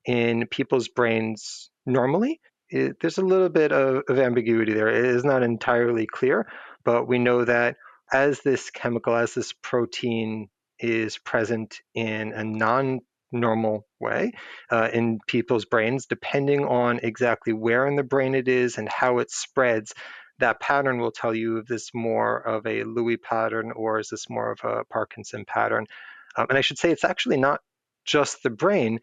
in people's brains normally, there's a little bit of ambiguity there. It is not entirely clear, but we know that as this chemical, as this protein is present in a non-normal way in people's brains, depending on exactly where in the brain it is and how it spreads, that pattern will tell you if this is more of a Lewy pattern or is this more of a Parkinson pattern. And I should say it's actually not just the brain.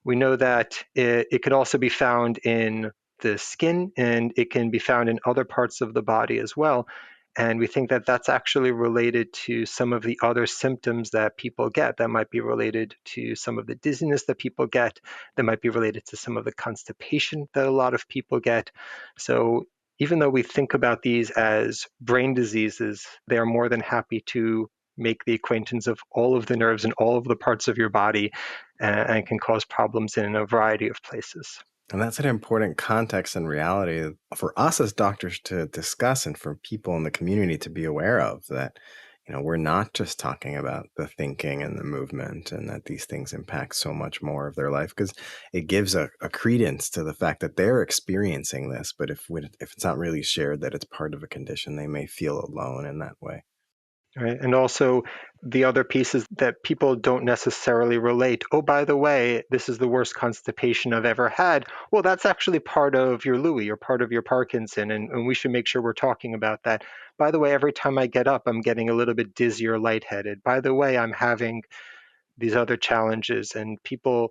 We know that it could also be found in the skin, and it can be found in other parts of the body as well. And we think that that's actually related to some of the other symptoms that people get, that might be related to some of the dizziness that people get, that might be related to some of the constipation that a lot of people get. So even though we think about these as brain diseases, they are more than happy to make the acquaintance of all of the nerves and all of the parts of your body, and can cause problems in a variety of places.
And that's an important context and reality for us as doctors to discuss, and for people in the community to be aware of, that, we're not just talking about the thinking and the movement, and that these things impact so much more of their life, because it gives a credence to the fact that they're experiencing this. But if it's not really shared that it's part of a condition, they may feel alone in that way.
Right. And also the other piece is that people don't necessarily relate. Oh, by the way, this is the worst constipation I've ever had. Well, that's actually part of your Lewy or part of your Parkinson. And we should make sure we're talking about that. By the way, every time I get up, I'm getting a little bit dizzy or lightheaded. By the way, I'm having these other challenges, and people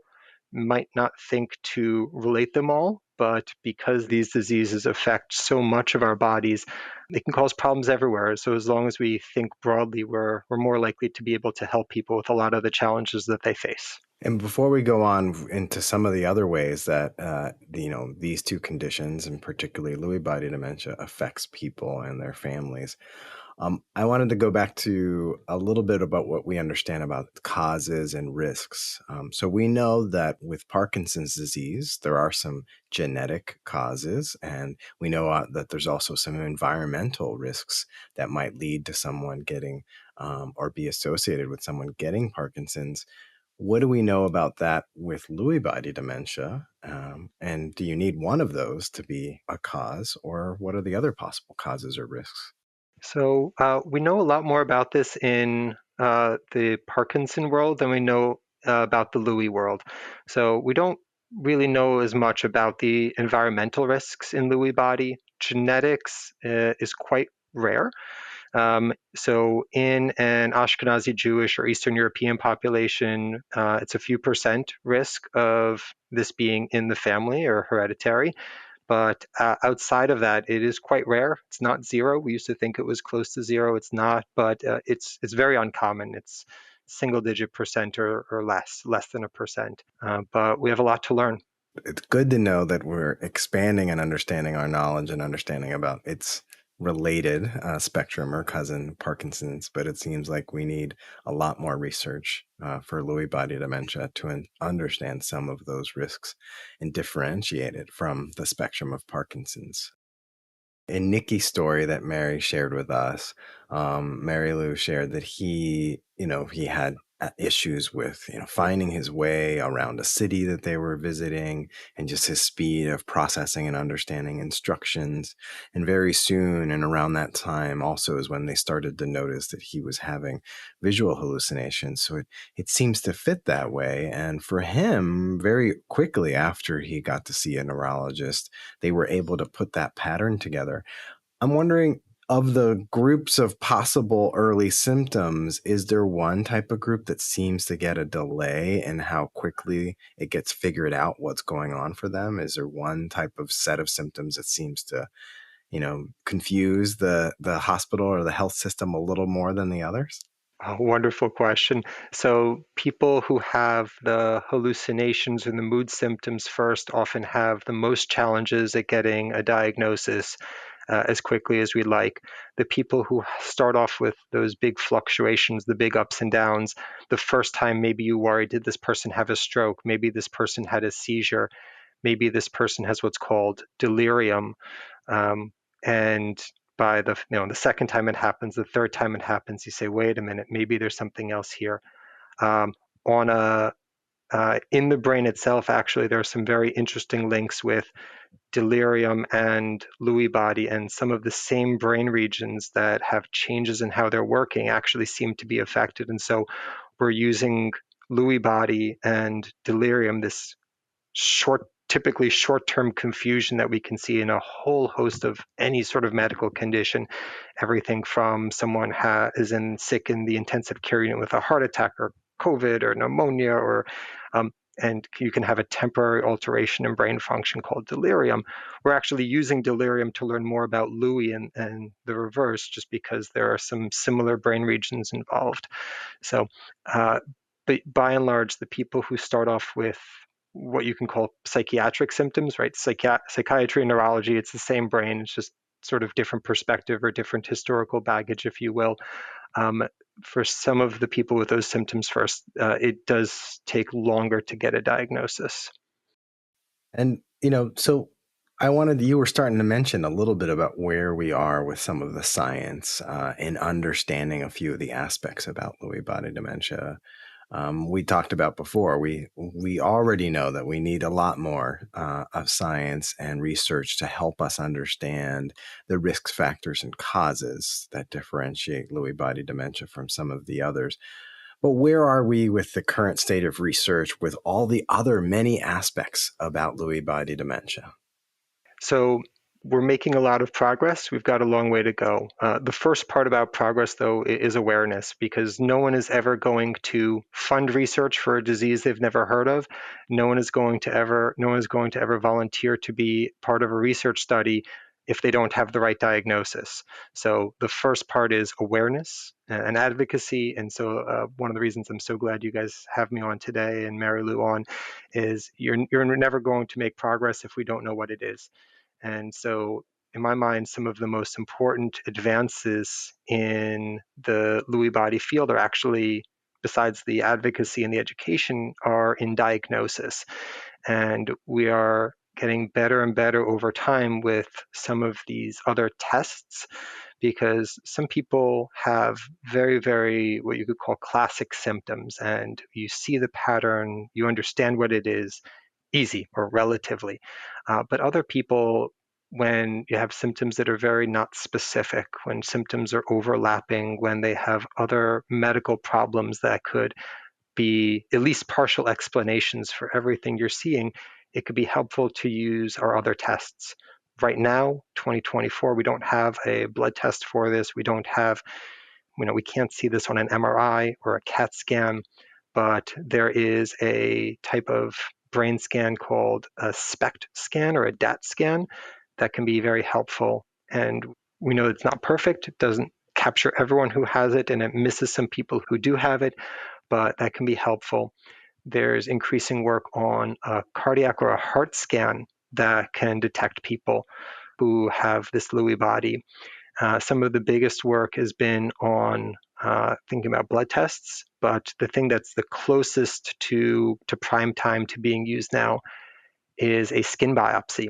might not think to relate them all, but because these diseases affect so much of our bodies, they can cause problems everywhere. So as long as we think broadly, we're more likely to be able to help people with a lot of the challenges that they face.
And before we go on into some of the other ways that these two conditions, and particularly Lewy body dementia, affects people and their families, I wanted to go back to a little bit about what we understand about causes and risks. So we know that with Parkinson's disease, there are some genetic causes, and we know that there's also some environmental risks that might lead to someone getting or be associated with someone getting Parkinson's. What do we know about that with Lewy body dementia? And do you need one of those to be a cause, or what are the other possible causes or risks?
So we know a lot more about this in the Parkinson world than we know about the Lewy world. So we don't really know as much about the environmental risks in Lewy body. Genetics is quite rare. So in an Ashkenazi Jewish or Eastern European population, it's a few % risk of this being in the family or hereditary. But outside of that, it is quite rare. It's not zero. We used to think it was close to zero. It's not, but it's very uncommon. It's single-digit percent or less than a percent. But we have a lot to learn.
It's good to know that we're expanding and understanding our knowledge and understanding about its related spectrum or cousin Parkinson's, but it seems like we need a lot more research for Lewy body dementia to understand some of those risks and differentiate it from the spectrum of Parkinson's. In Nicky's story that Mary shared with us, Mary Lou shared that he had issues with, finding his way around a city that they were visiting and just his speed of processing and understanding instructions. And very soon, and around that time also is when they started to notice that he was having visual hallucinations. So it seems to fit that way. And for him, very quickly after he got to see a neurologist, they were able to put that pattern together. I'm wondering, of the groups of possible early symptoms, is there one type of group that seems to get a delay in how quickly it gets figured out what's going on for them? Is there one type of set of symptoms that seems to, confuse the hospital or the health system a little more than the others?
A wonderful question. So people who have the hallucinations and the mood symptoms first often have the most challenges at getting a diagnosis as quickly as we'd like. The people who start off with those big fluctuations, the big ups and downs, the first time maybe you worry, did this person have a stroke? Maybe this person had a seizure. Maybe this person has what's called delirium. And by the second time it happens, the third time it happens, you say, wait a minute, maybe there's something else here. In the brain itself, actually, there are some very interesting links with delirium and Lewy body, and some of the same brain regions that have changes in how they're working actually seem to be affected. And so we're using Lewy body and delirium, this typically short-term confusion that we can see in a whole host of any sort of medical condition, everything from someone is sick in the intensive care unit with a heart attack or COVID or pneumonia, and you can have a temporary alteration in brain function called delirium. We're actually using delirium to learn more about Lewy and the reverse, just because there are some similar brain regions involved. So, but by and large, the people who start off with what you can call psychiatric symptoms, right? Psychiatry and neurology, it's the same brain. It's just sort of different perspective or different historical baggage, if you will. For some of the people with those symptoms first, it does take longer to get a diagnosis.
And, so you were starting to mention a little bit about where we are with some of the science in understanding a few of the aspects about Lewy body dementia. We talked about before, we already know that we need a lot more of science and research to help us understand the risk factors and causes that differentiate Lewy body dementia from some of the others. But where are we with the current state of research with all the other many aspects about Lewy body dementia?
So we're making a lot of progress. We've got a long way to go. The first part about progress, though, is awareness, because no one is ever going to fund research for a disease they've never heard of. No one is going to ever volunteer to be part of a research study if they don't have the right diagnosis. So the first part is awareness and advocacy. And so one of the reasons I'm so glad you guys have me on today and Mary Lou on is you're never going to make progress if we don't know what it is. And so in my mind, some of the most important advances in the Lewy body field are actually, besides the advocacy and the education, are in diagnosis. And we are getting better and better over time with some of these other tests, because some people have very, very, what you could call classic symptoms, and you see the pattern, you understand what it is, easy or relatively. But other people, when you have symptoms that are very not specific, when symptoms are overlapping, when they have other medical problems that could be at least partial explanations for everything you're seeing, it could be helpful to use our other tests. Right now, 2024, we don't have a blood test for this. We don't have, we can't see this on an MRI or a CAT scan, but there is a type of brain scan called a SPECT scan or a DAT scan that can be very helpful. And we know it's not perfect. It doesn't capture everyone who has it, and it misses some people who do have it, but that can be helpful. There's increasing work on a cardiac or a heart scan that can detect people who have this Lewy body. Some of the biggest work has been on thinking about blood tests, but the thing that's the closest to prime time to being used now is a skin biopsy,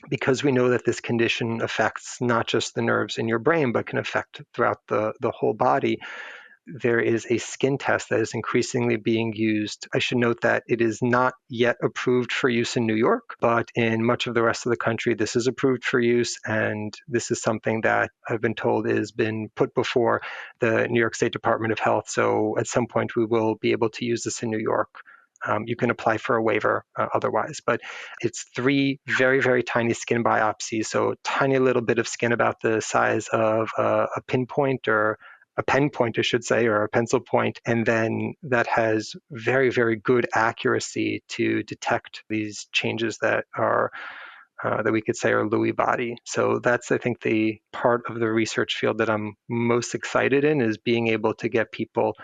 because we know that this condition affects not just the nerves in your brain, but can affect throughout the whole body. There is a skin test that is increasingly being used. I should note that it is not yet approved for use in New York, but in much of the rest of the country, this is approved for use. And this is something that I've been told has been put before the New York State Department of Health. So at some point, we will be able to use this in New York. You can apply for a waiver otherwise, but it's 3 very, very tiny skin biopsies. So a tiny little bit of skin about the size of a pinpoint, or a pen point, I should say, or a pencil point, and then that has very, very good accuracy to detect these changes that are that we could say are Lewy body. So that's, I think, the part of the research field that I'm most excited in, is being able to get people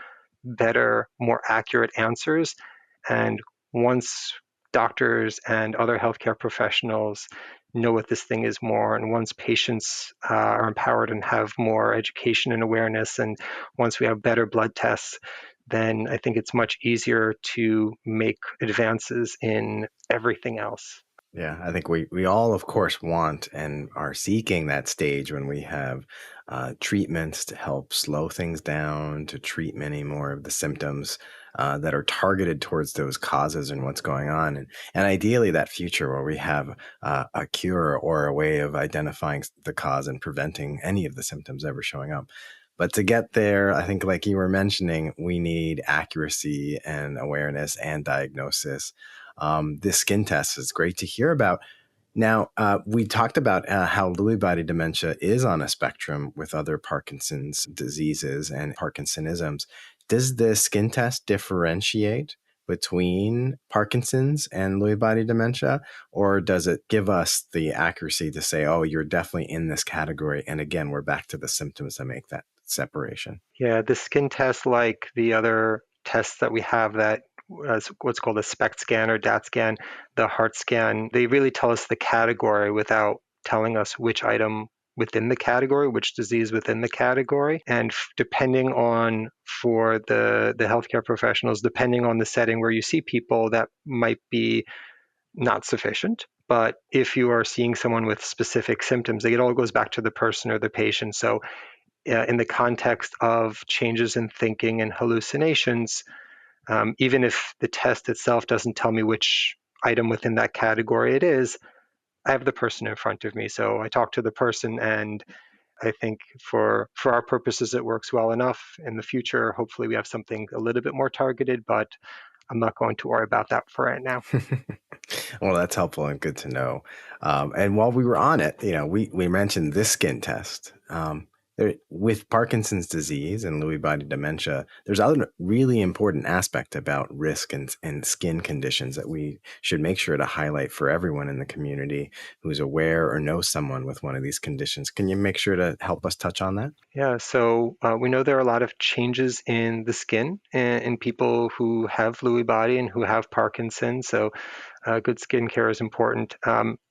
better, more accurate answers. And once doctors and other healthcare professionals know what this thing is more, and once patients are empowered and have more education and awareness, and once we have better blood tests, then I think it's much easier to make advances in everything else.
Yeah, I think we all, of course, want and are seeking that stage when we have treatments to help slow things down, to treat many more of the symptoms that are targeted towards those causes and what's going on. And ideally, that future where we have a cure or a way of identifying the cause and preventing any of the symptoms ever showing up. But to get there, I think, like you were mentioning, we need accuracy and awareness and diagnosis. This skin test is great to hear about. Now, we talked about how Lewy body dementia is on a spectrum with other Parkinson's diseases and Parkinsonisms. Does the skin test differentiate between Parkinson's and Lewy body dementia, or does it give us the accuracy to say, oh, you're definitely in this category? And again, we're back to the symptoms that make that separation.
Yeah, the skin test, like the other tests that we have, that what's called a SPECT scan or DAT scan, the heart scan, they really tell us the category without telling us which item within the category, which disease within the category. And depending on, for the healthcare professionals, depending on the setting where you see people, that might be not sufficient. But if you are seeing someone with specific symptoms, it all goes back to the person or the patient. So in the context of changes in thinking and hallucinations, even if the test itself doesn't tell me which item within that category it is, I have the person in front of me. So I talk to the person, and I think for our purposes, it works well enough. In the future, hopefully we have something a little bit more targeted, but I'm not going to worry about that for right now.
Well, that's helpful and good to know. And while we were on it, we mentioned this skin test. With Parkinson's disease and Lewy body dementia, there's other really important aspect about risk and skin conditions that we should make sure to highlight for everyone in the community who's aware or knows someone with one of these conditions. Can you make sure to help us touch on that?
Yeah, so we know there are a lot of changes in the skin in people who have Lewy body and who have Parkinson's. So good skin care is important.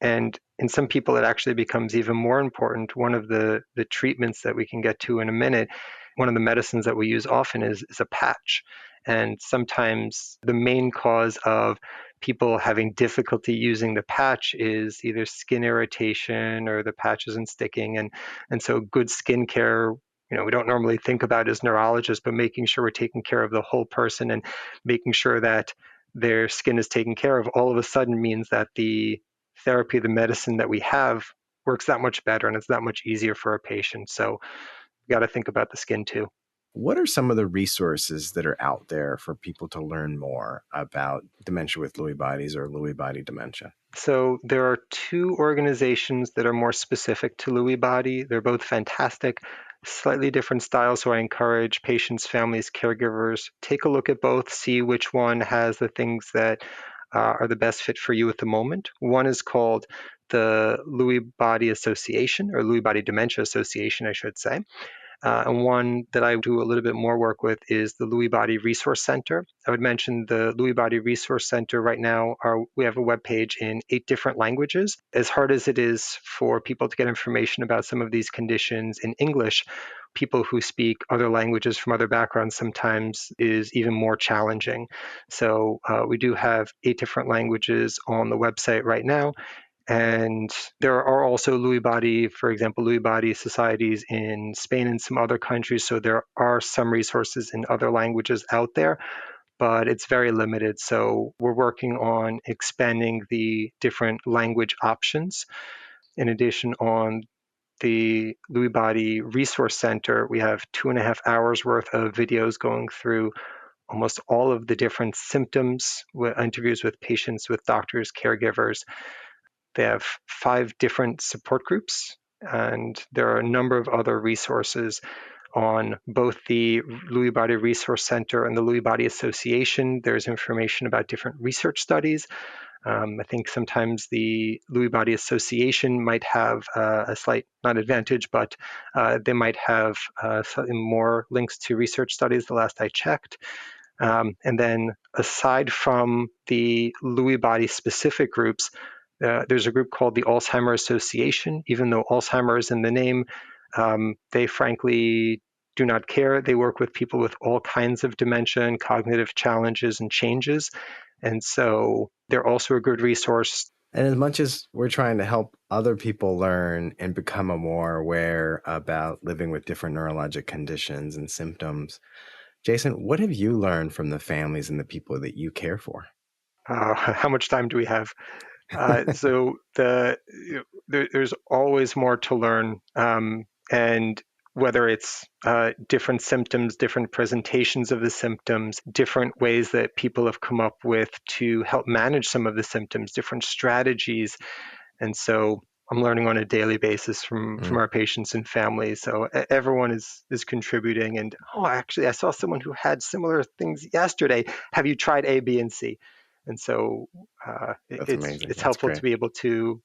And in some people, it actually becomes even more important. One of the treatments that we can get to in a minute, one of the medicines that we use often is a patch. And sometimes the main cause of people having difficulty using the patch is either skin irritation or the patch isn't sticking. And so good skin care, we don't normally think about as neurologists, but making sure we're taking care of the whole person and making sure that their skin is taken care of, all of a sudden means that the therapy, the medicine that we have, works that much better, and it's that much easier for a patient. So we got to think about the skin too.
What are some of the resources that are out there for people to learn more about dementia with Lewy bodies or Lewy body dementia?
So there are 2 organizations that are more specific to Lewy body. They're both fantastic, slightly different styles. So I encourage patients, families, caregivers, take a look at both, see which one has the things that are the best fit for you at the moment. One is called the Lewy Body Association, or Lewy Body Dementia Association, I should say. And one that I do a little bit more work with is the Lewy Body Resource Center. I would mention the Lewy Body Resource Center right now, we have a webpage in 8 different languages. As hard as it is for people to get information about some of these conditions in English, people who speak other languages from other backgrounds sometimes is even more challenging. So we do have 8 different languages on the website right now. And there are also Lewy body, for example, Lewy body societies in Spain and some other countries. So there are some resources in other languages out there, but it's very limited. So we're working on expanding the different language options. In addition, on the Lewy Body Resource Center, we have 2.5 hours worth of videos going through almost all of the different symptoms, interviews with patients, with doctors, caregivers. They have 5 different support groups, and there are a number of other resources on both the Lewy Body Resource Center and the Lewy Body Association. There's information about different research studies. I think sometimes the Lewy Body Association might have a slight, not advantage, but they might have slightly more links to research studies the last I checked. And then aside from the Lewy body specific groups, there's a group called the Alzheimer's Association. Even though Alzheimer's is in the name, they frankly do not care. They work with people with all kinds of dementia and cognitive challenges and changes. And so they're also a good resource.
And as much as we're trying to help other people learn and become more aware about living with different neurologic conditions and symptoms, Jason, what have you learned from the families and the people that you care for?
How much time do we have? So there's always more to learn, and whether it's different symptoms, different presentations of the symptoms, different ways that people have come up with to help manage some of the symptoms, different strategies. And so I'm learning on a daily basis from our patients and families. So everyone is contributing. And actually, I saw someone who had similar things yesterday. Have you tried A, B, and C? And so it's helpful to be able to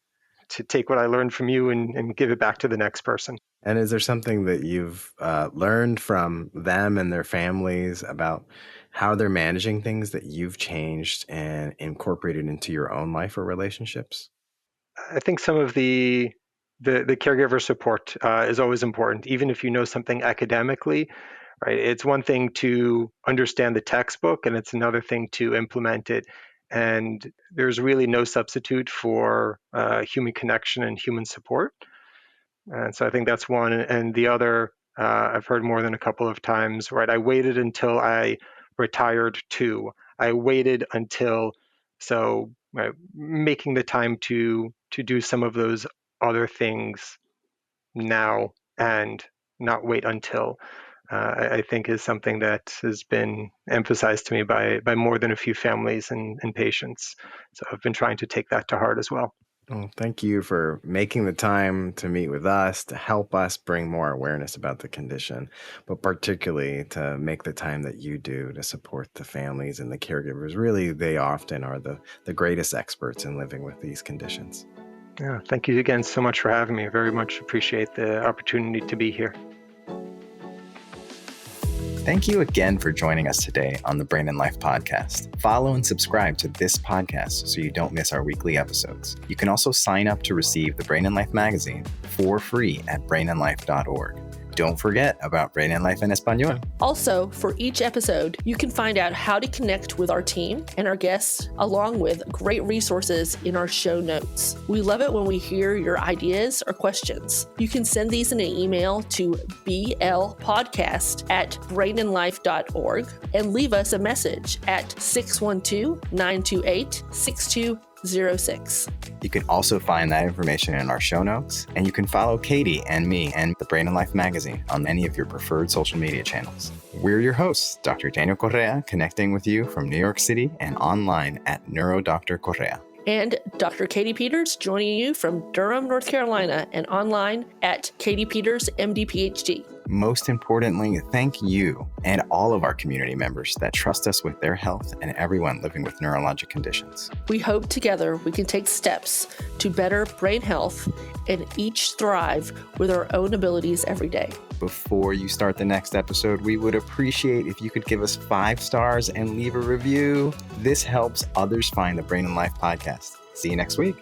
take what I learned from you and give it back to the next person.
And is there something that you've learned from them and their families about how they're managing things that you've changed and incorporated into your own life or relationships?
I think some of the caregiver support is always important, even if you know something academically. Right? It's one thing to understand the textbook, and it's another thing to implement it. And there's really no substitute for human connection and human support. And so I think that's one. And the other, I've heard more than a couple of times, right? I waited until I retired too. I waited until, right, making the time to do some of those other things now and not wait until. I think is something that has been emphasized to me by more than a few families and patients. So I've been trying to take that to heart as well.
Well, thank you for making the time to meet with us, to help us bring more awareness about the condition, but particularly to make the time that you do to support the families and the caregivers. Really, they often are the greatest experts in living with these conditions.
Yeah, thank you again so much for having me. I very much appreciate the opportunity to be here.
Thank you again for joining us today on the Brain and Life podcast. Follow and subscribe to this podcast so you don't miss our weekly episodes. You can also sign up to receive the Brain and Life magazine for free at brainandlife.org. Don't forget about Brain and Life en Español.
Also, for each episode, you can find out how to connect with our team and our guests, along with great resources in our show notes. We love it when we hear your ideas or questions. You can send these in an email to blpodcast@brainandlife.org and leave us a message at 612-928-6206. You
can also find that information in our show notes, and you can follow Katie and me and the Brain and Life magazine on any of your preferred social media channels. We're your hosts, Dr. Daniel Correa, connecting with you from New York City and online at NeuroDr. Correa.
And Dr. Katie Peters joining you from Durham, North Carolina, and online at Katie Peters, MD, PhD.
Most importantly, thank you and all of our community members that trust us with their health and everyone living with neurologic conditions.
We hope together we can take steps to better brain health and each thrive with our own abilities every day.
Before you start the next episode, we would appreciate if you could give us 5 stars and leave a review. This helps others find the Brain and Life podcast. See you next week.